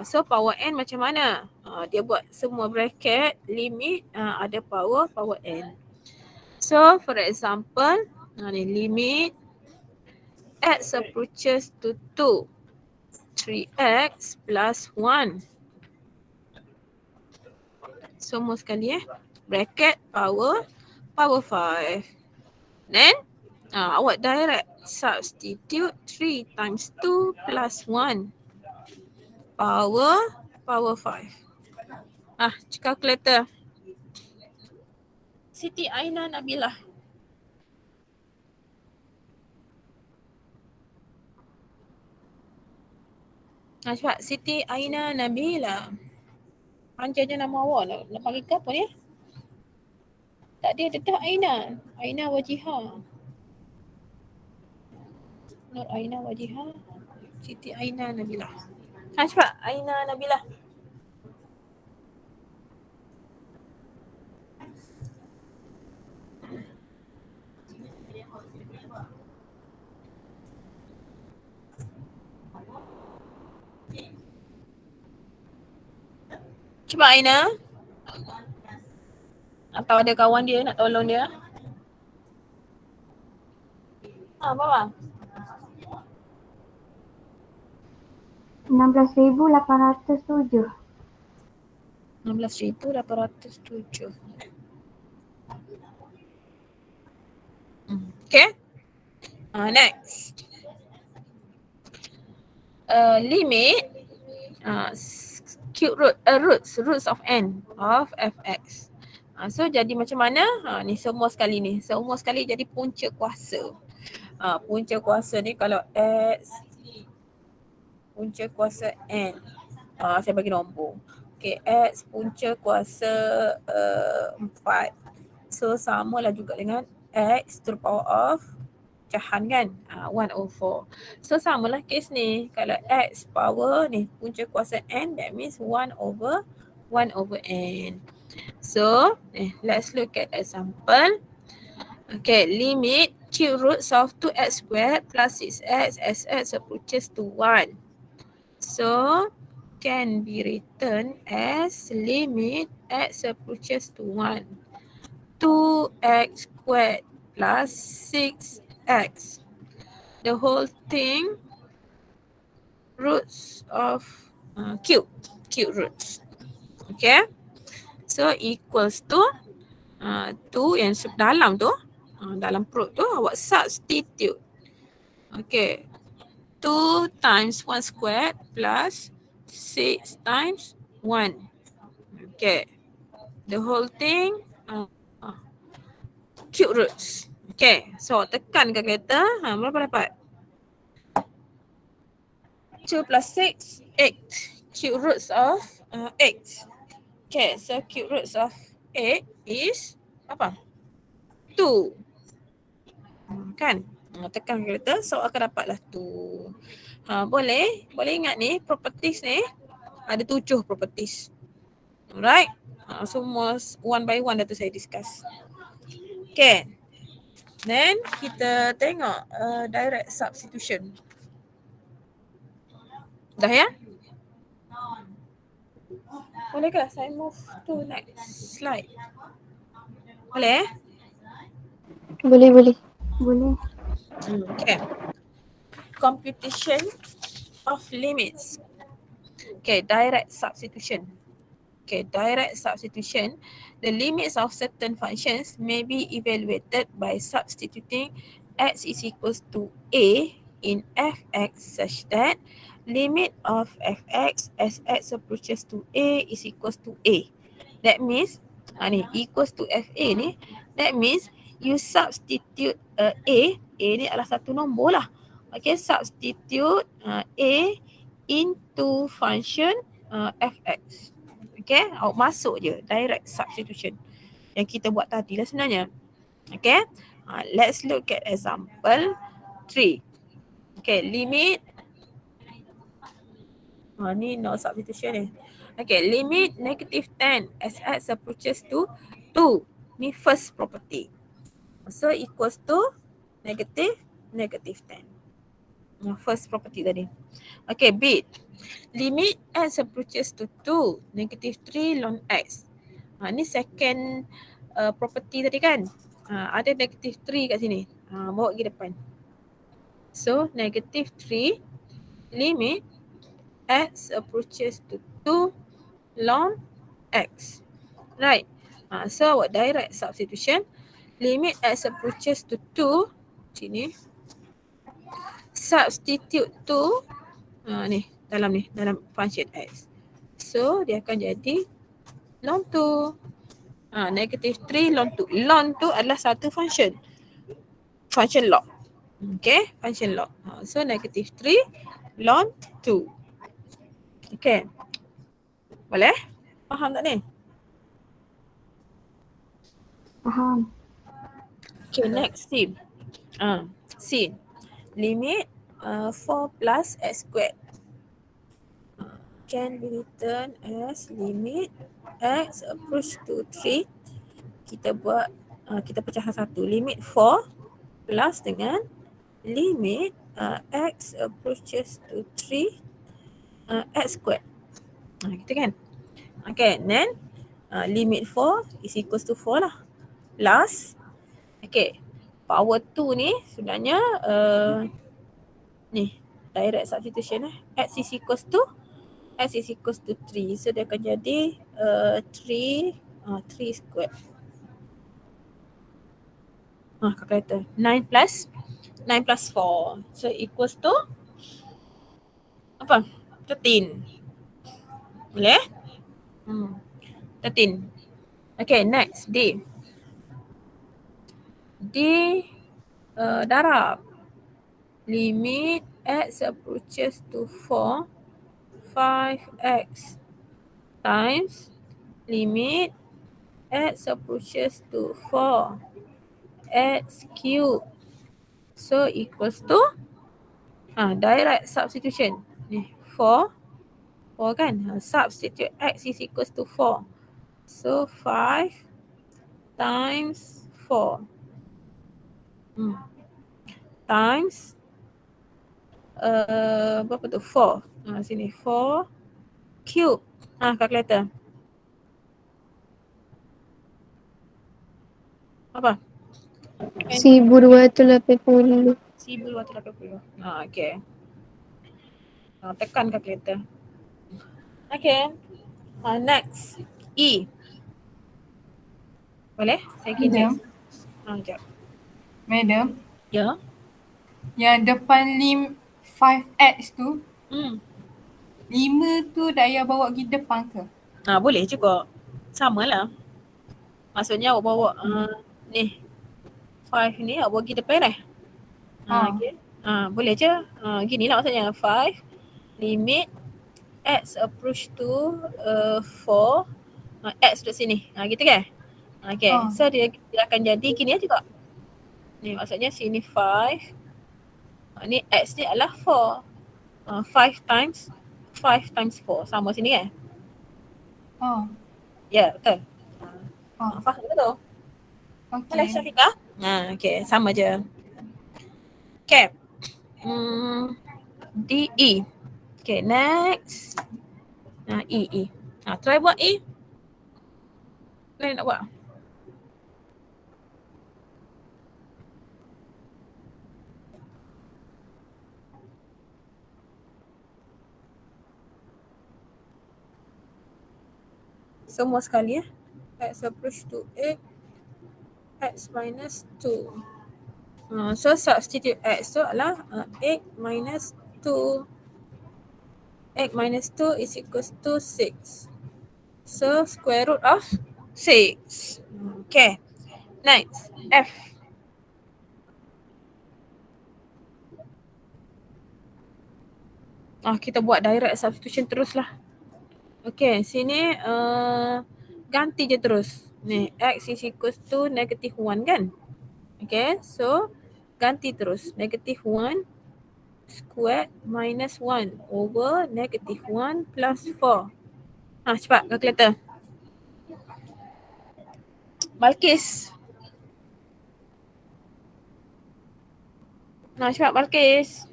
So power n macam mana? Dia buat semua bracket limit ada power n. So for example, ni limit x approaches to 2. 3x plus 1. Semua sekali bracket power 5. Then awak direct substitute 3 times 2 plus 1 power 5. Calculator. Siti Aina Nabilah. Cepat. Siti Aina Nabilah. Panjangnya nama awak nak panggil ke apa ni? Tak ada dedah Aina. Aina Wajihah. Nur Aina Wajihah. Siti Aina Nabilah. Cepat. Aina Nabilah. Cuba Aina. Atau ada kawan dia nak tolong dia. Apa? 16.807. 16,807. Okay. Next. Limit cube root, roots of n of fx. So jadi macam mana? Ni semua sekali ni. Semua sekali jadi punca kuasa. Punca kuasa ni kalau x, punca kuasa n. Saya bagi nombor. Okay, x punca kuasa 4. So samalah juga dengan x to the power of pecahan kan, 1/4. So samalah kes ni. Kalau x power ni punca kuasa n, that means 1/n. So let's look at example. Okay, limit cube roots of 2x squared plus 6x as x approaches to 1. So can be written as limit x approaches to 1. 2x squared plus 6x. The whole thing roots of cube roots. Okay. So equals to 2 yang dalam tu, dalam perut tu awak substitute. Okay. 2 times 1 squared plus 6 times 1. Okay. The whole thing cube roots. Okay. So tekan kalkulator. Berapa dapat? 2 plus 6, 8. Cube roots of 8. Okay. So cube roots of 8 is apa? 2. Kan? Tekan kalkulator. So akan dapatlah 2. Boleh ingat ni properties ni ada 7 properties. Alright. Semua one by one dah tu saya discuss. Okay. Then kita tengok direct substitution. Dah ya? Bolehkah saya move to next slide? Boleh? Boleh. Okay. Computation of limits. Okay, direct substitution. Okay, direct substitution. The limits of certain functions may be evaluated by substituting x is equals to a in fx such that limit of fx as x approaches to a is equals to a. That means ni equals to fa ni, that means you substitute a ni adalah satu nombor lah. Okay, substitute a into function fx. Okay, awak masuk je direct substitution yang kita buat tadi lah sebenarnya. Okay, let's look at example 3. Okay, limit ni no substitution ni. Okay, limit negative 10 as x approaches to 2. Ni first property. So equals to negative 10. First property tadi. Okay, bit. Limit x approaches to 2, negative 3 ln x. Ni second property tadi kan. Ada negative 3 kat sini. Bawa pergi depan. So, negative 3 limit x approaches to 2 ln x. Right. So, awak direct substitution. Limit x approaches to 2. Sini. Substitute 2. Dalam function x. So dia akan jadi ln 2. Negative 3 ln 2. Ln 2 adalah satu function log. Okay, function log. So negative 3 ln 2. Okay. Boleh? Faham tak ni? Faham. Okay, next C. C. Limit 4 plus x squared can be written as limit x approach to 3. Kita buat, kita pecahkan satu. Limit 4 plus dengan limit x approaches to 3 x squared. Gitu kan? Okay, then limit 4 is equals to 4 lah. Plus, okay, power 2 ni sebenarnya ni direct substitution x is equals to 3. So dia akan jadi 3 square. Calculator. 9 plus 4. So equals to apa? 13. Boleh? 13. Okay, next D. D darab. Limit x approaches to 4, 5x times limit x approaches to 4, x cube. So equals to direct substitution. Ni 4 kan. Substitute x is equals to 4. So 5 times 4 times berapa tu? 4. Sini 4 cube. Calculator. Apa? 1280. 1280. Okay. Tekan calculator. Okay. Next. E. Boleh? Saya kira. Sekejap. Madam, Ya. yang depan 5x tu, 5 tu dah payah bawa pergi depan ke? Boleh juga. Sama lah. Maksudnya awak bawa ni 5 ni awak bawa pergi depan Okay. Boleh je. Gini lah maksudnya 5 limit x approach to 4 x duduk sini. Gitu kan? Okay. So dia akan jadi gini lah juga. Ni maksudnya sini 5. Ni x ni adalah 4. 5 times 4 sama sini kan? Ya, betul. Faham ke tu? Boleh Syafiqah? Okay, sama je. Okay. D, E. Okay, next. E. Try buat E. Boleh nak buat? Semua sekali x approach to 8, x minus 2. So substitute x tu adalah 8 minus 2. 8 minus 2 is equals to 6. So square root of 6. Okay. Next, F. Kita buat direct substitution teruslah. Okay, sini ganti je terus. Ni, x is equals to negative 1 kan? Okay, so ganti terus. Negative 1 squared minus 1 over negative 1 plus 4. Cepat calculator. Balkis. Cepat Balkis.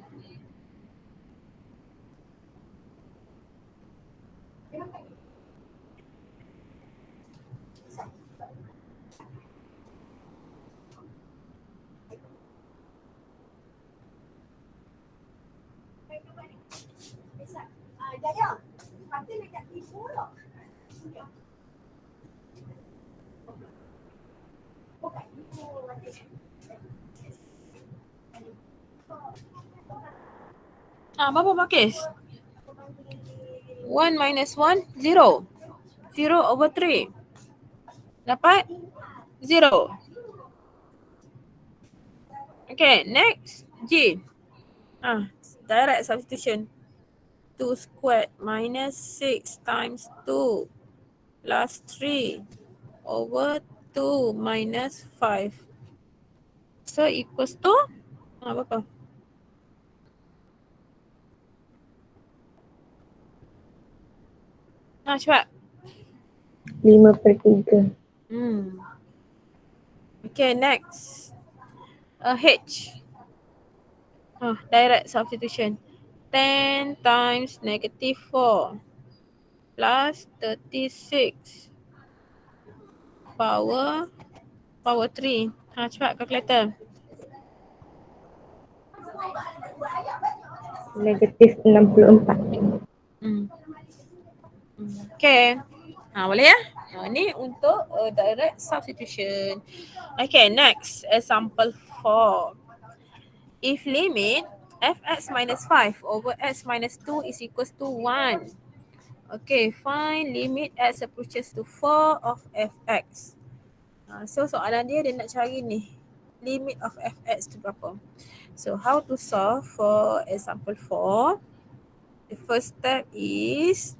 Berapa Balkis? 1 minus 1, 0. 0 over 3. Dapat 0. Okay, next. G. Direct substitution. 2 squared minus 6 times 2 plus 3 over 2 minus 5. So equals to berapa? Cepat. 5/3. Okay, next. H. Direct substitution. 10 times negative 4 plus 36 power 3. Cepat calculator. Negatif 64. Okay. Boleh ya? Ni untuk direct substitution. Okay, next example 4. If limit fx minus 5 over x minus 2 is equals to 1. Okay, find limit x approaches to 4 of fx. So soalan dia nak cari ni. Limit of fx tu berapa? So how to solve for example 4? The first step is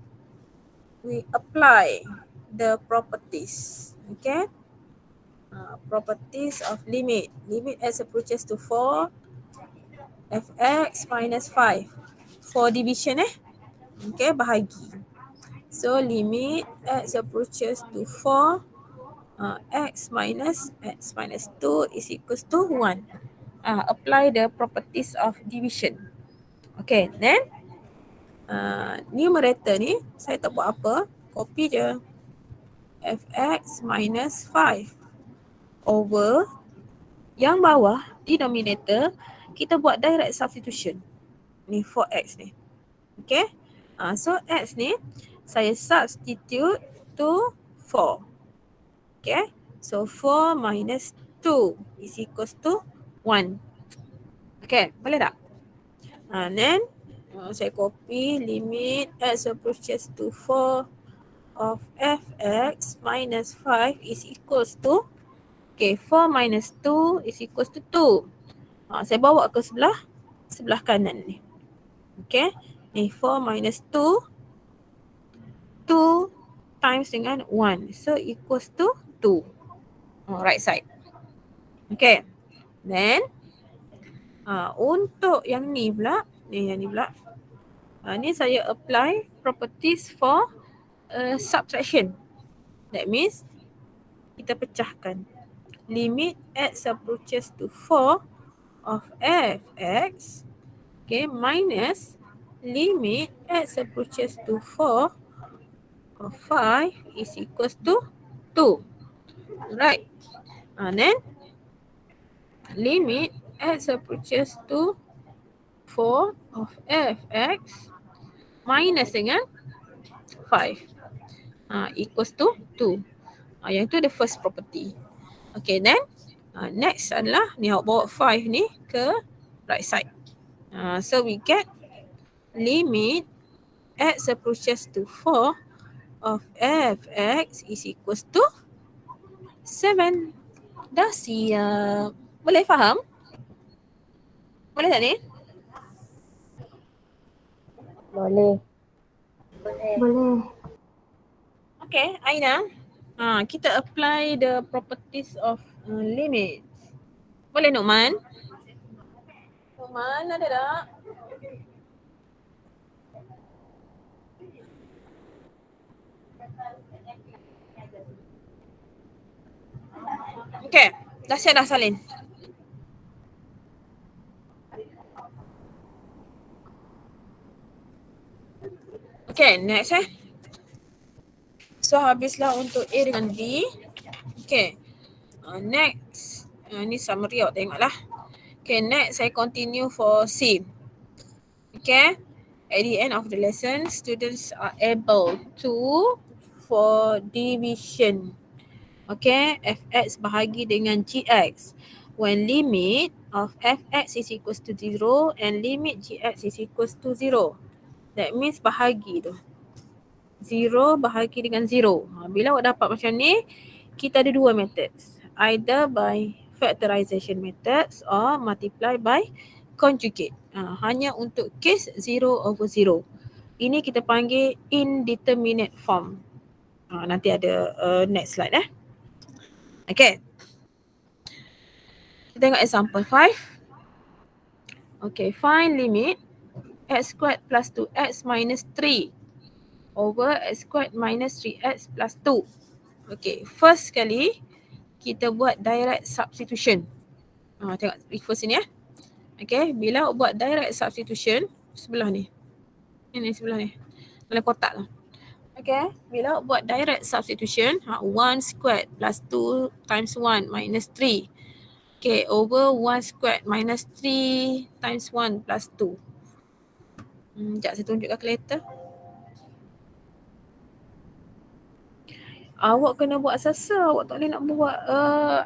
we apply the properties. Okay. Properties of limit. Limit x approaches to 4 fx minus 5. For division Okay, bahagi. So limit x approaches to 4 x minus 2 is equals to 1. Apply the properties of division. Okay, then numerator ni saya tak buat apa, copy je. Fx minus 5 over yang bawah denominator kita buat direct substitution. Ni 4x ni. Okay. So x ni saya substitute to 4. Okay. So 4 minus 2 is equals to 1. Okay. Boleh tak? Then saya copy limit x approaches to 4 of fx minus 5 is equals to 4 minus 2 is equals to 2. Saya bawa ke sebelah kanan ni. Okay. Ni 4 minus 2 times dengan 1. So equals to 2. Right side. Okay. Then untuk yang ni pula, ni saya apply properties for subtraction. That means kita pecahkan. Limit x approaches to 4 of fx minus limit x approaches to 4 of 5 is equals to 2. Right. Then limit x approaches to 4 of fx minus dengan 5 equals to 2. Yang tu the first property. Okay, then next adalah ni awak bawa 5 ni ke right side. So we get limit x approaches to 4 of fx is equals to 7. Dah siap. Boleh faham? Boleh tak ni? Boleh. Boleh. Okay, Aina. Kita apply the properties of limits. Boleh Numan? Numan ada tak? Okay, dah siap dah salin. Okay, next So habislah untuk A dengan B. Okay, next. Ni summary awak tengoklah. Okay, next saya continue for C. Okay, at the end of the lesson, students are able to for division. Okay, fx bahagi dengan gx. When limit of fx is equals to 0 and limit gx is equals to 0. That means bahagi tu. 0 bahagi dengan 0. Bila awak dapat macam ni, kita ada dua methods. Either by factorization methods or multiply by conjugate. Hanya untuk case 0 over 0. Ini kita panggil indeterminate form. Nanti ada next slide Okay. Kita tengok example 5. Okay, find limit x squared plus 2x minus 3 over x squared minus 3x plus 2. Okay, first sekali kita buat direct substitution. Tengok refer sini Okay, bila buat direct substitution sebelah ni. Ini sebelah ni. Dalam kotak lah. Okay, bila buat direct substitution, 1 squared plus 2 times 1 minus 3. Okay, over 1 squared minus 3 times 1 plus 2. Sekejap saya tunjuk calculator. Awak kena buat sasa, awak tak boleh nak buat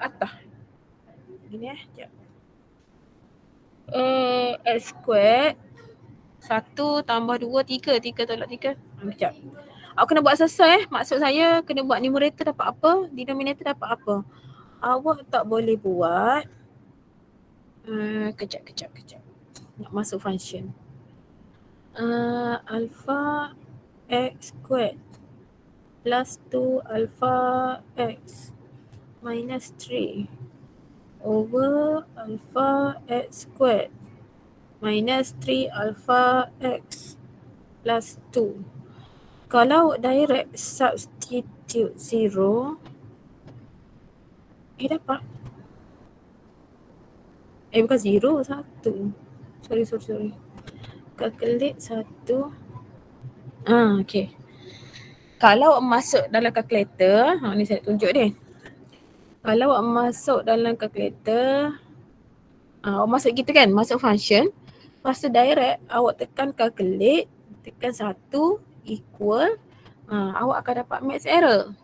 atas. Gini sekejap. X squared 1 tambah 2, 3. 3 tolak 3. Sekejap. Awak kena buat sasa Maksud saya kena buat numerator dapat apa, denominator dapat apa. Awak tak boleh buat kejap. Nak masuk function. Alpha x squared plus 2 alpha x minus 3 over alpha x squared minus 3 alpha x plus 2. Kalau direct substitute 0, dapat. Bukan 0, 1. Sorry. Calculate 1. Okay. Kalau masuk dalam calculator, ni saya tunjuk ni. Kalau awak masuk dalam calculator, awak masuk gitu kan, masuk function. Lepas tu direct, awak tekan calculate, tekan 1 equal, awak akan dapat maths error.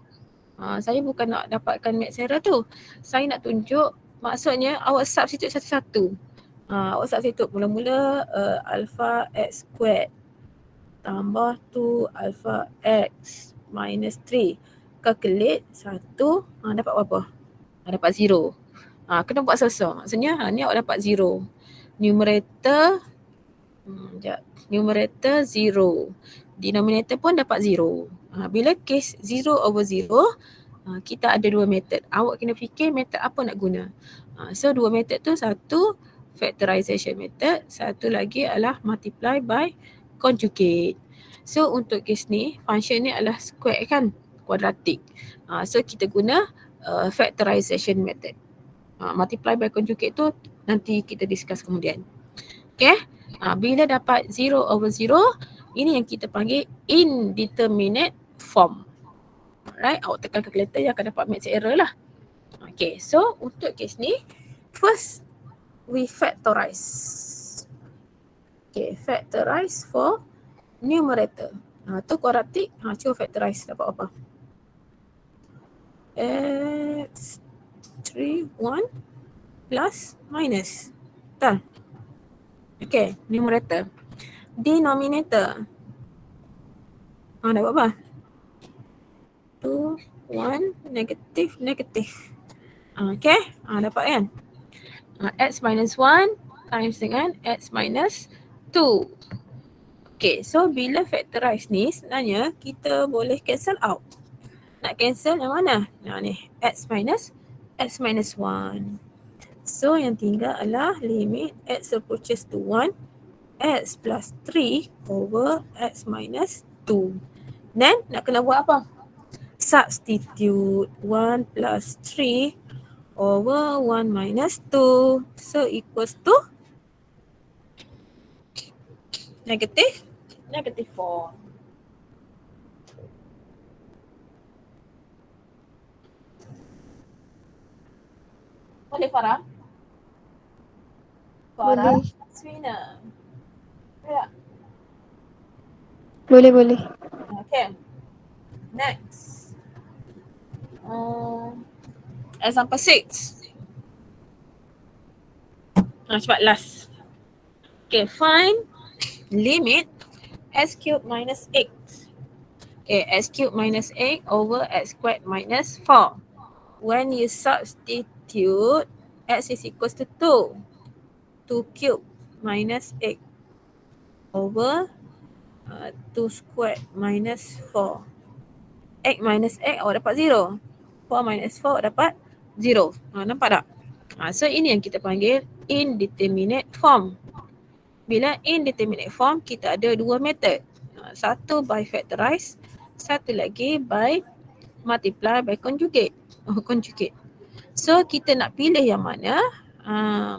Saya bukan nak dapatkan maths error tu. Saya nak tunjuk, maksudnya awak substitute satu-satu. Awak substitute mula-mula alpha x squared tambah 2 alpha x minus 3. Calculate 1, dapat berapa? Dapat 0. Kena buat sasa. Maksudnya ni awak dapat 0. Numerator, numerator 0. Denominator pun dapat 0. Bila case 0 over 0, kita ada dua method. Awak kena fikir method apa nak guna. So dua method tu, satu factorization method, satu lagi adalah multiply by conjugate. So untuk case ni, function ni adalah square kan, kuadratik. So kita guna factorization method. Multiply by conjugate tu nanti kita discuss kemudian. Okay, bila dapat 0 over 0, ini yang kita panggil indeterminate form. Alright, awak tekan calculator yang akan dapat maths error lah. Okay, so untuk case ni, first we factorize. Okay, factorize for numerator. Tu kuadratik, cuba factorize dapat apa? X 3, 1 plus minus. Betul? Okay, numerator. Denominator. Dapat apa? 2, 1, negative. Okay, dapat kan? X minus 1 times dengan X minus 2. Okay, so bila factorize ni sebenarnya kita boleh cancel out. Nak cancel yang mana? Ni, X minus 1. So yang tinggal adalah limit X approaches to 1, X plus 3 over X minus 2. Then nak kena buat apa? Substitute 1 plus 3 over 1 minus 2. So equals to negative 4. Boleh Farah? Farah, Swina. Ya. Boleh. Okay. Next. Example 6. Cepat last. Okay, find limit x cubed minus 8. Okay, x cubed minus 8 over x squared minus 4. When you substitute x is equals to 2. 2 cubed minus 8 over 2 squared minus 4. 8 minus 8 awak dapat 0. 4 minus 4 awak dapat 0. Nampak tak? So ini yang kita panggil indeterminate form. Bila indeterminate form, kita ada dua method. Satu by factorize, satu lagi by multiply by conjugate. So kita nak pilih yang mana?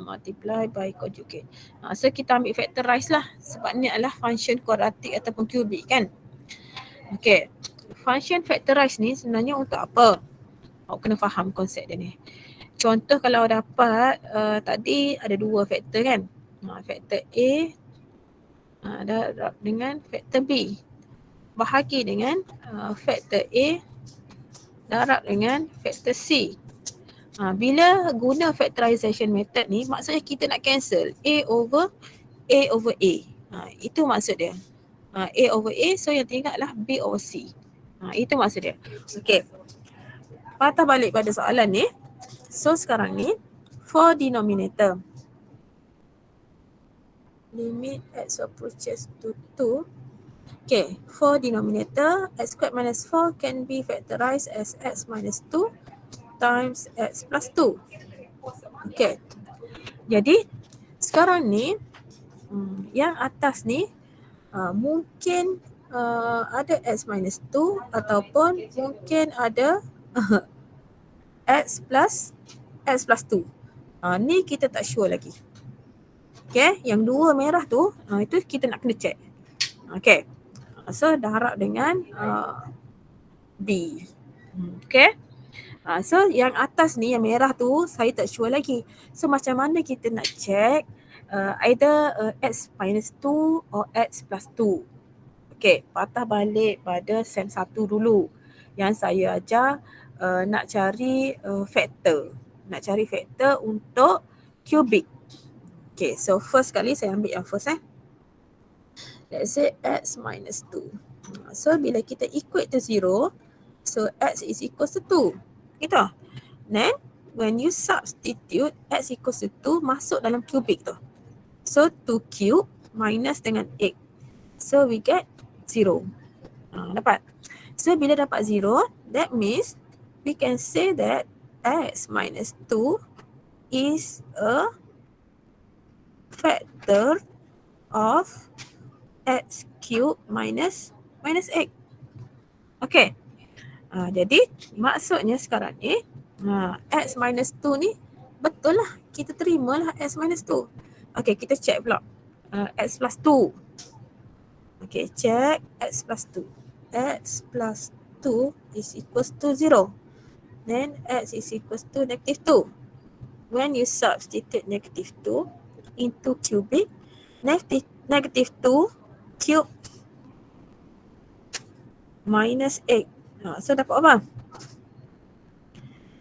Multiply by conjugate. So kita ambil factorize lah sebab ni adalah function kuadratik ataupun kubik kan. Okay. function factorize ni sebenarnya untuk apa? Awak kena faham konsep dia ni. Contoh kalau dapat tadi ada dua faktor kan. Faktor A darab dengan faktor B. Bahagi dengan faktor A darab dengan faktor C. Bila guna factorization method ni, maksudnya kita nak cancel A over A. Itu maksud dia. A over A, so yang tinggallah B over C. Itu maksud dia. Okay. Patah balik pada soalan ni. So sekarang ni, for denominator. Limit x approaches to 2. Okay, for denominator, x squared minus 4 can be factorized as x minus 2 times x plus 2. Okay. Jadi, sekarang ni, yang atas ni, mungkin ada x minus 2 ataupun mungkin ada x plus 2. Ni kita tak sure lagi. Okay, yang dua merah tu, itu kita nak kena check. Okay, so dah harap dengan B. Okay. So yang atas ni, yang merah tu saya tak sure lagi. So macam mana kita nak check either x minus 2 or x plus 2. Okay, patah balik pada sem 1 dulu. Yang saya ajar nak cari faktor. Nak cari faktor untuk cubic. Okay, so first kali saya ambil yang first Let's say x minus 2. So bila kita equate to 0, so x is equal to 2. Gitu. Then when you substitute x equals to 2 masuk dalam cubic tu. So 2 cube minus dengan 8. So we get 0. Dapat. So bila dapat 0, that means we can say that x minus 2 is a factor of x cube minus 8. Okay. Jadi maksudnya sekarang ni x minus 2 ni betul lah. Kita terimalah x minus 2. Okay, kita check pula. X plus 2. Okay, check x plus 2. X plus 2 is equals to 0. Then x is equals to negative 2. When you substitute negative 2 into cubic, negative 2 cube minus 8. So dapat apa?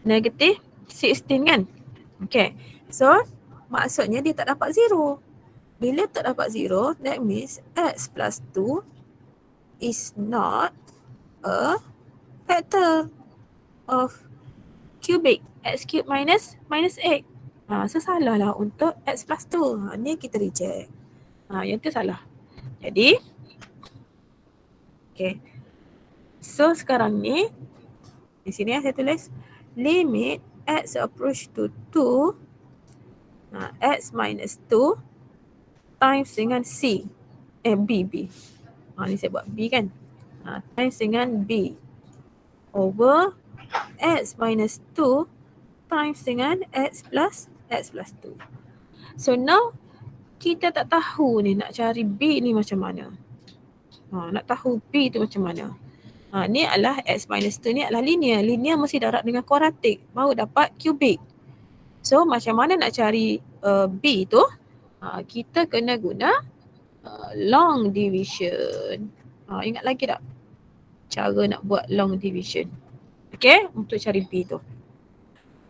Negative 16 kan? Okay. So maksudnya dia tak dapat 0. Bila tak dapat 0, that means x plus 2 is not a factor of cubic. X cube minus 8. So salah lah untuk x plus 2. Ni kita reject. Yang tu salah. Jadi, okay. So sekarang ni, di sini saya tulis limit x approach to 2 x minus 2 times dengan C. B. Ni saya buat B kan. Times dengan B over x minus 2 times dengan x plus 2. So now, kita tak tahu ni nak cari B ni macam mana. Nak tahu B tu macam mana. Ni adalah x minus 2 ni adalah linear. Linear mesti darab dengan kuadratik. Baru dapat cubic. So macam mana nak cari B tu? Kita kena guna long division. Ingat lagi tak? Cara nak buat long division. Okay, untuk cari B tu.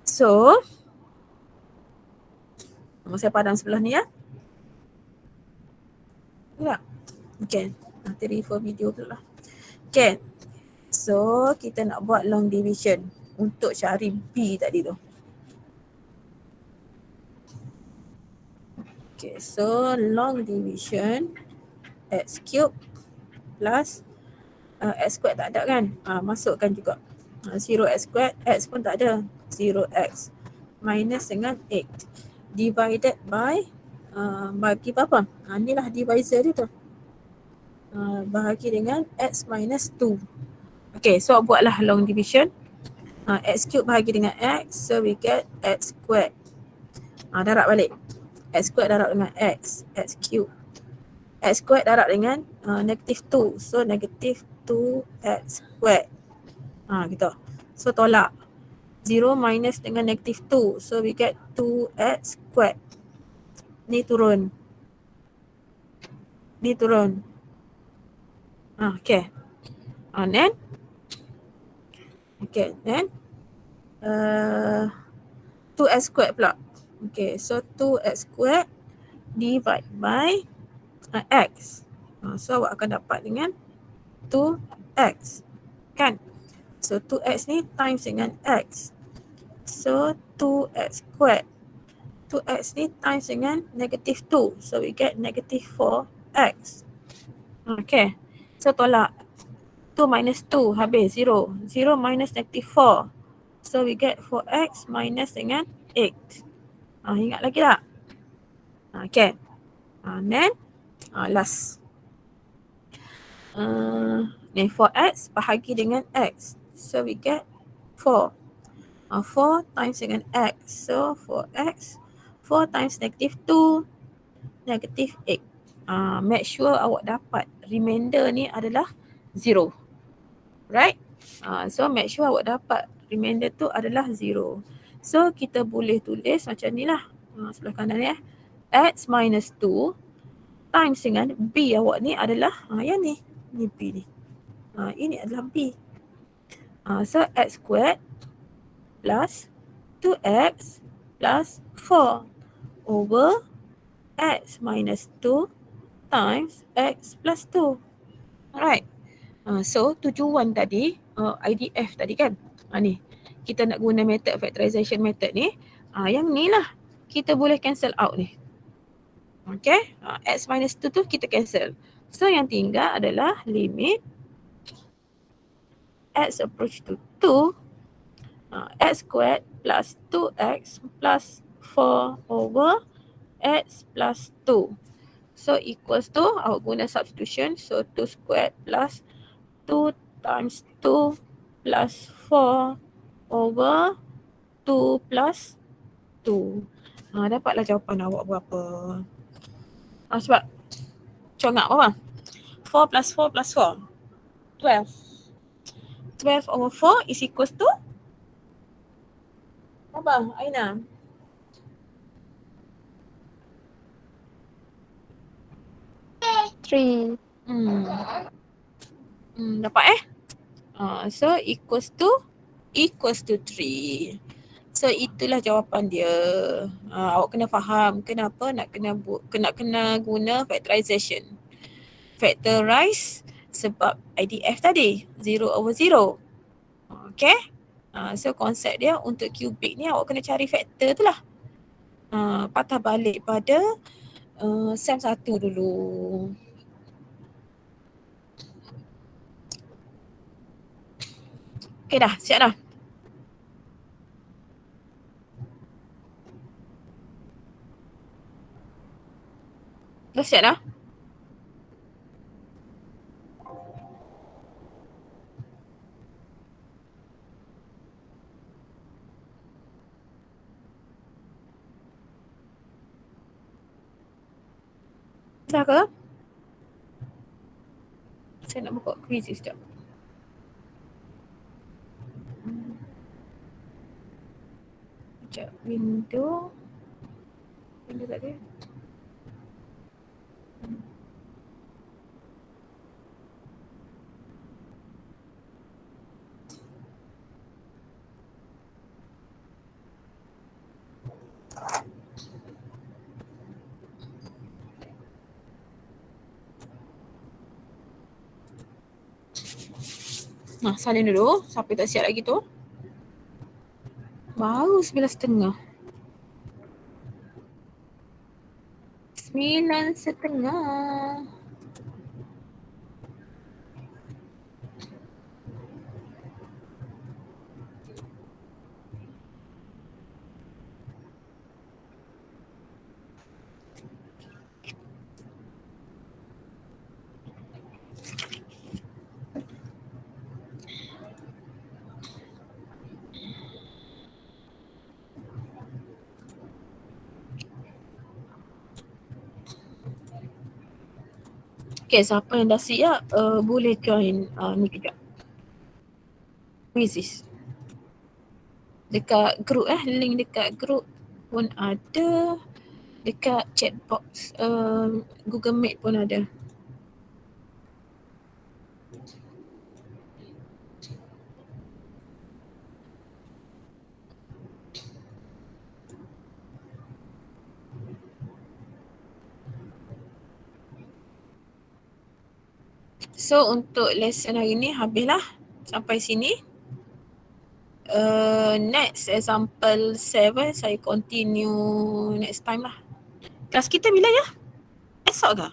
So, saya padam sebelah ni ya. Tak? Okay, nanti refer video dulu lah. Okay. So, kita nak buat long division untuk cari B tadi tu. Okay, so long division x cube plus x squared tak ada kan? Masukkan juga. 0x squared, x pun tak ada. 0x minus dengan 8 divided by bagi berapa? Inilah divisor dia tu. Bahagi dengan x minus 2. Okay, so buatlah long division. X cube bahagi dengan x, so we get x squared. Darab balik. X squared darab dengan x cube. X squared darab dengan negative 2. So negative 2x squared. Gitu. So tolak. 0 minus dengan negative 2. So we get 2x squared. Ni turun. Ni turun. Okay. Then then 2x squared pula. Okay, so 2x squared divide by x. So awak akan dapat dengan 2x. Kan? So 2x ni times dengan x. So 2x squared. 2x ni times dengan negative 2. So we get negative 4x. Okay. So tolak. 2 minus 2 habis 0. 0 minus negative 4. So we get 4x minus dengan 8. Ingat lagi tak? Okay. Then last. Ni 4x bahagi dengan x. So we get 4. 4 times dengan x. So 4x. 4 times negative 2. Negative 8. Make sure awak dapat remainder ni adalah 0. Right? So make sure awak dapat remainder tu adalah 0. So kita boleh tulis macam ni lah. Sebelah kanan ni x minus 2 times dengan b awak ni adalah yang ni. Ni b ni. Ini adalah b. So x squared plus 2x plus 4 over x minus 2 times x plus 2. Alright. So tujuan tadi IDF tadi kan. Ni. Kita nak guna method factorization method ni. Yang ni lah. Kita boleh cancel out ni. Okay. X minus 2 tu kita cancel. So yang tinggal adalah limit x approach to 2 x squared plus 2x plus 4 over x plus 2. So equals to, awak guna substitution. So 2 squared plus 2 times 2 plus 4 over 2 plus 2. Dapatlah jawapan awak berapa. Sebab congak apa? 4 plus 4 plus 4. 12. 12 over 4 is equals to apa, Aina? Three. Dapat so equals to 3. So itulah jawapan dia. Awak kena faham kenapa nak kena guna factorization. Factorize sebab IDF tadi 0 over 0. Okay. So konsep dia untuk cubic ni awak kena cari faktor tu lah. Patah balik pada SEM 1 dulu. Okay dah, siap dah. Dah siap dah? Dah ke? Saya nak buka quiz sekejap. Sekejap, window tak ada. Salin dulu. Siapa tak siap lagi tu? Baru 9:30. 9:30. Okay, siapa yang dah siap boleh join ni kejap. Quizzes. Dekat group link dekat group pun ada. Dekat chat box Google Meet pun ada. So untuk lesson hari ni habislah sampai sini. Next example 7 saya continue next time lah. Kelas kita bila ya? Esok ke?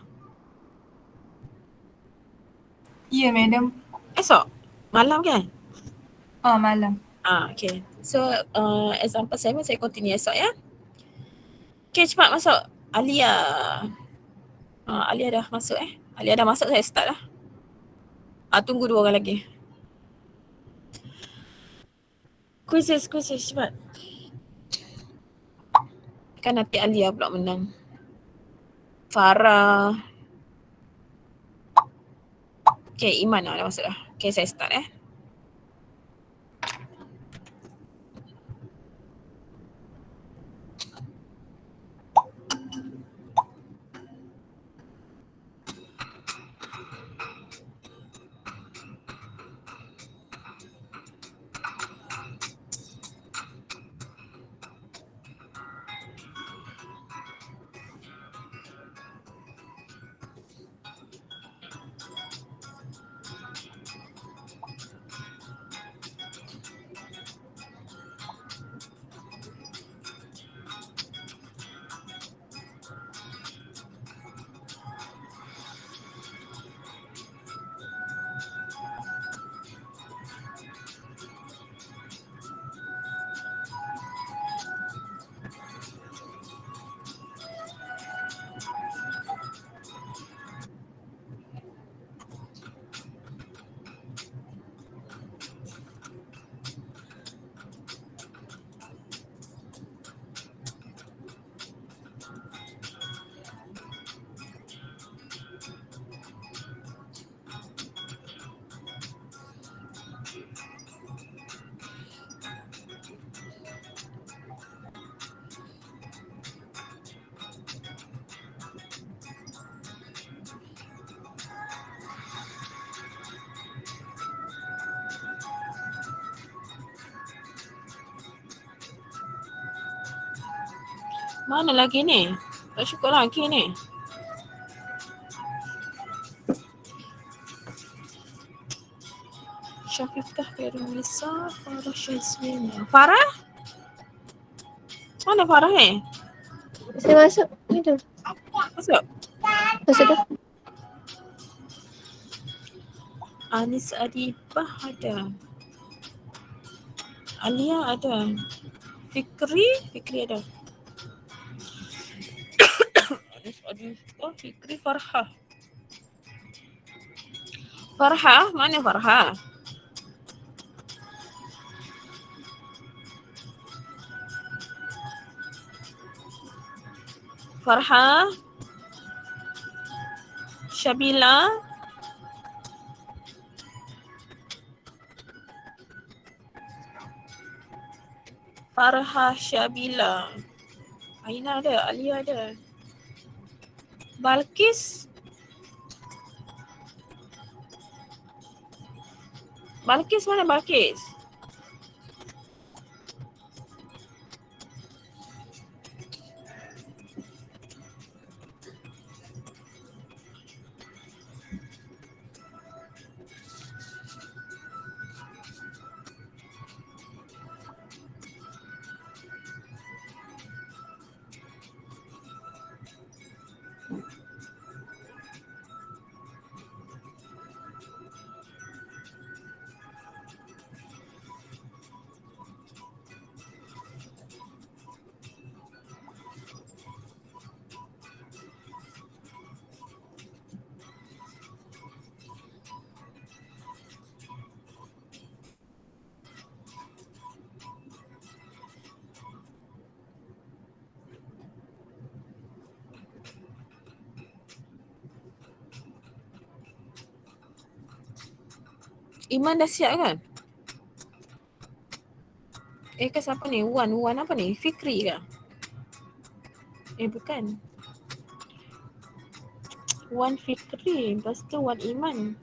Ya, madam. Esok? Malam kan? Malam. Okay. So example 7 saya continue esok ya. Okay, cepat masuk. Alia. Alia dah masuk Alia dah masuk, saya start lah. Tunggu 2 orang lagi. Quizzes cepat. Kan nanti Alia pula menang. Farah. Okay, Iman dah masuk dah. Okay, saya start Mana lagi ni? Tak cukup lagi ni. Syafiqah Khairul Nisa, Farah Syazwina. Farah? Mana Farah Saya masuk. Itu. Masuk? Masuk dah. Anis Adibah ada. Alia ada. Fikri ada. Anis Adibah, Fikri, Farhah. Farhah? Mana Farhah? Farhah? Syabila? Farhah, Syabila. Aina ada, Alia ada. Balkis? Balkis mana Balkis? Iman dah siap kan? Ke siapa ni? Wan apa ni? Fikri ke? Bukan. Wan Fikri, lepas tu Wan Iman.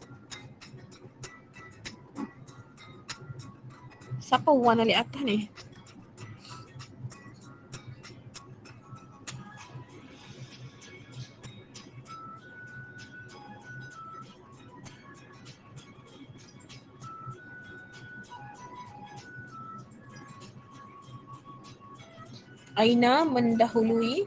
Siapa Wan alik atas ni? Aina mendahului.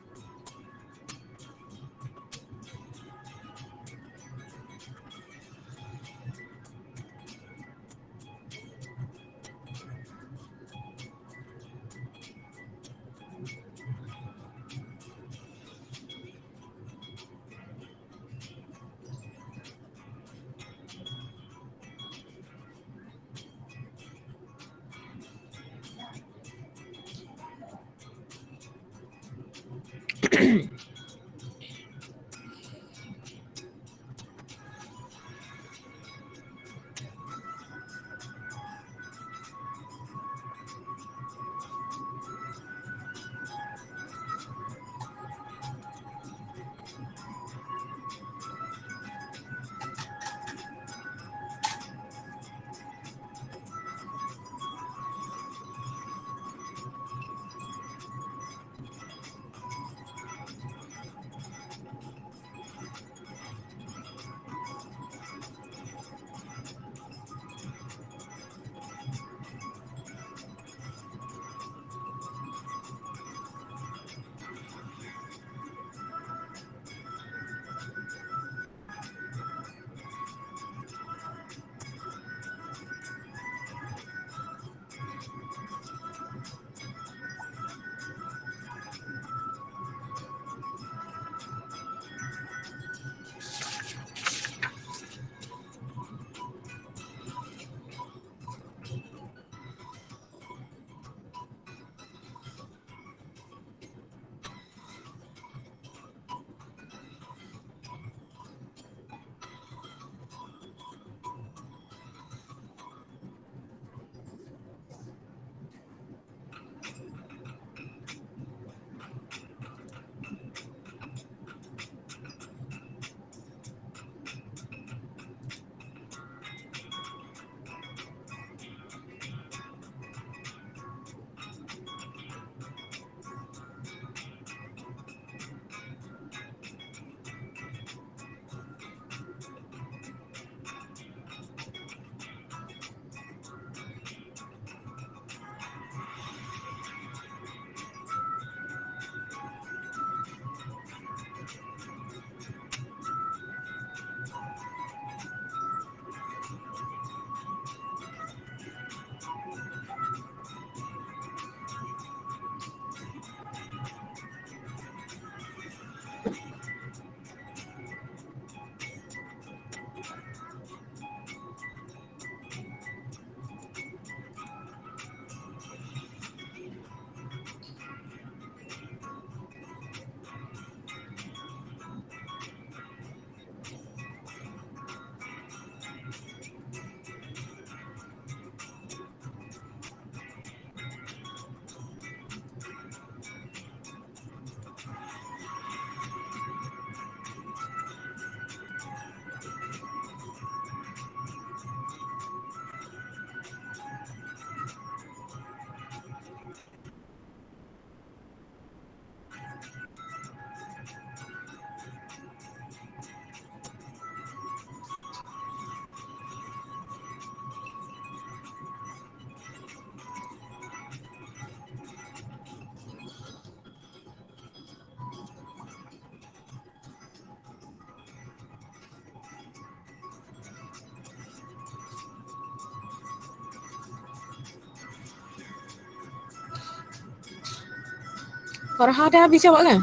Farha dah habis jawab kan?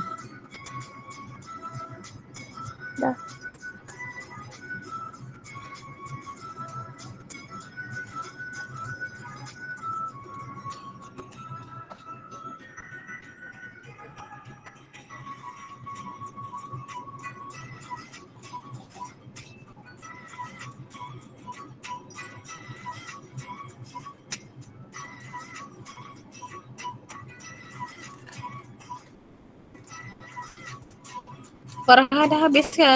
Dah. Farah dah habis ke?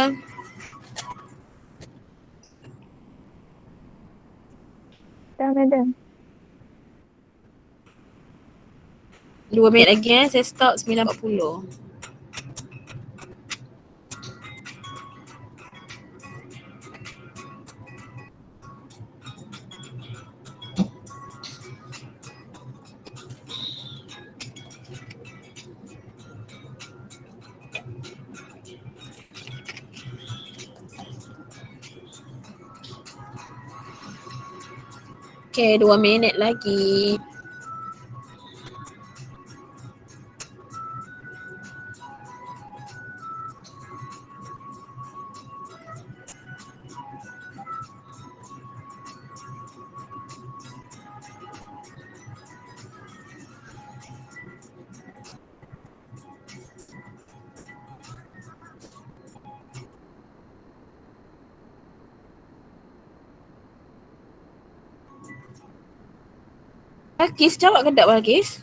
Dah, madam. 2 minit lagi saya stop 9.40. Okay, 2 minit lagi. Balkis, jawab ke tak Balkis?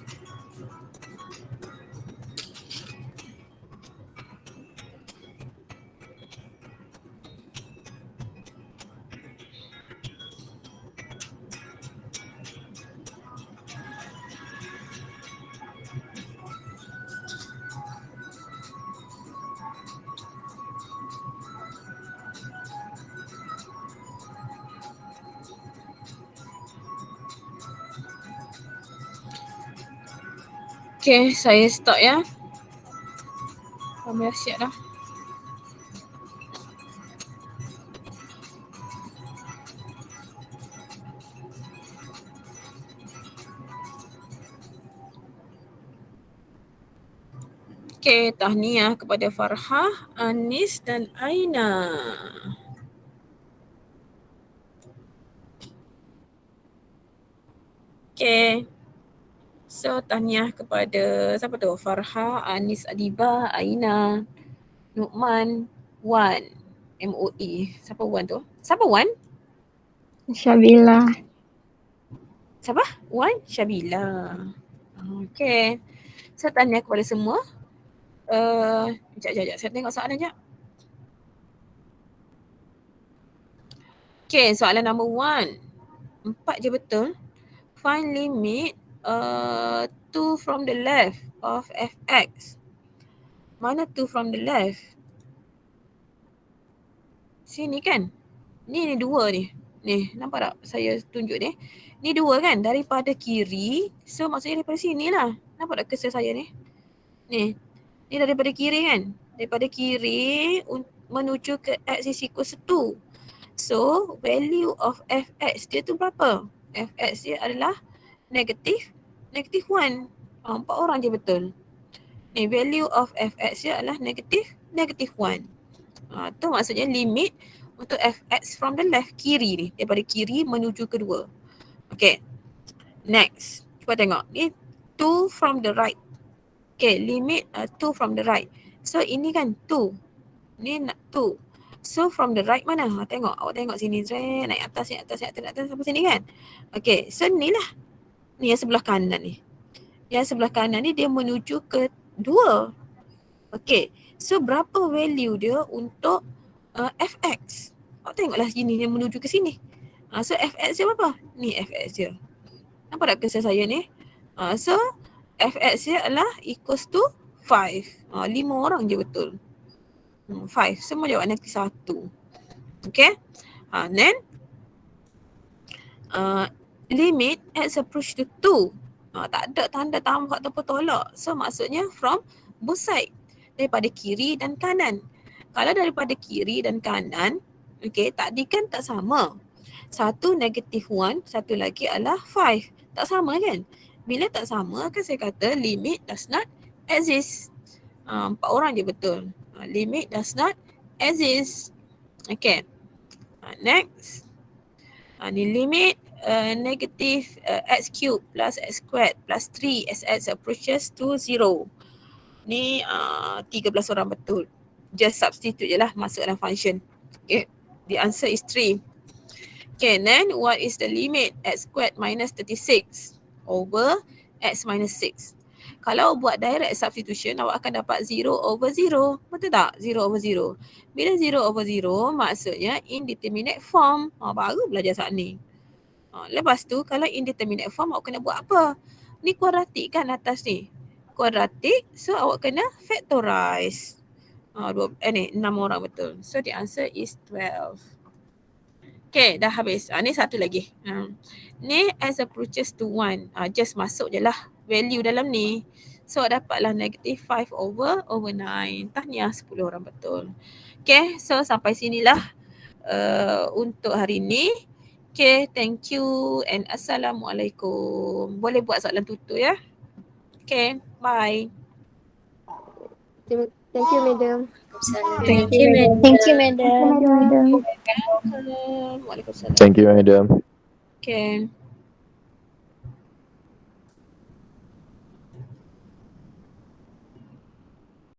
Okay, saya stop ya. Kami dah siap dah. Okay, tahniah kepada Farhah, Anis dan Aina. Okay. So, tahniah kepada siapa tu? Farhah, Anis, Adiba, Aina, Nu'man, Wan. MOE. Siapa Wan tu? Siapa Wan? Syabila. Siapa? Wan Syabila. Okay. So, tahniah kepada semua. Sekejap. Saya tengok soalan sekejap. Okay, soalan number 1. 4 je betul. Find limit 2 from the left of fx. Mana 2 from the left? Sini kan? Ni 2 ni. Ni, nampak tak saya tunjuk ni? Ni 2 kan? Daripada kiri. So, maksudnya daripada sini lah. Nampak tak cursor saya ni? Ni. Ni daripada kiri kan? Daripada kiri menuju ke x is equals to 2. So, value of fx dia tu berapa? Fx dia adalah negatif 1. 4 orang je betul. Ni value of fx dia adalah negatif 1. Tu maksudnya limit untuk fx from the left, kiri ni. Daripada kiri menuju ke 2. Okay. Next. Cuba tengok. Ni 2 from the right. Okay. Limit 2 from the right. So ini kan 2. Ni 2. So from the right mana? Tengok. Awak tengok sini. Naik atas sampai sini kan? Okay. So ni lah. Ni yang sebelah kanan ni. Yang sebelah kanan ni dia menuju ke 2. Okay. So berapa value dia untuk fx? Awak tengoklah sini yang menuju ke sini. So fx dia berapa? Ni fx dia. Nampak tak cursor saya ni? So fx dia adalah equals to 5. 5 orang je betul. 5. Semua jawab nanti 1. Okay. Then limit x approach to 2. Tak ada tanda tambah ataupun tolak. So maksudnya from both side. Daripada kiri dan kanan. Kalau daripada kiri dan kanan, okay, tadi kan tak sama. Satu negative 1, satu lagi adalah 5. Tak sama kan? Bila tak sama kan saya kata limit does not exist. 4 orang je betul. Limit does not exist. Okay. Next. Ni limit negative x cube plus x squared plus 3 as x approaches to 0. Ni 13 orang betul. Just substitute je lah masuk dalam function. Okay. The answer is 3. Okay, then what is the limit x squared minus 36 over x minus 6? Kalau buat direct substitution, awak akan dapat 0/0. Betul tak? 0/0. Bila 0/0, maksudnya indeterminate form. Baru belajar saat ni. Lepas tu, kalau indeterminate form, awak kena buat apa? Ni kuadratik kan atas ni? Kuadratik, so awak kena factorize. 6 orang betul. So the answer is 12. Okay, dah habis. Ni satu lagi. Ni as approaches to 1. Just masuk je lah value dalam ni. So dapatlah negative 5/9. Tahniah 10 orang betul. Okay, so sampai sinilah untuk hari ni. Okay, thank you and Assalamualaikum. Boleh buat soalan tutur ya. Okay, bye. Thank you, madam. Thank you, madam. Thank you, madam. Thank you, madam. Waalaikumsalam. Thank you, madam. Okay.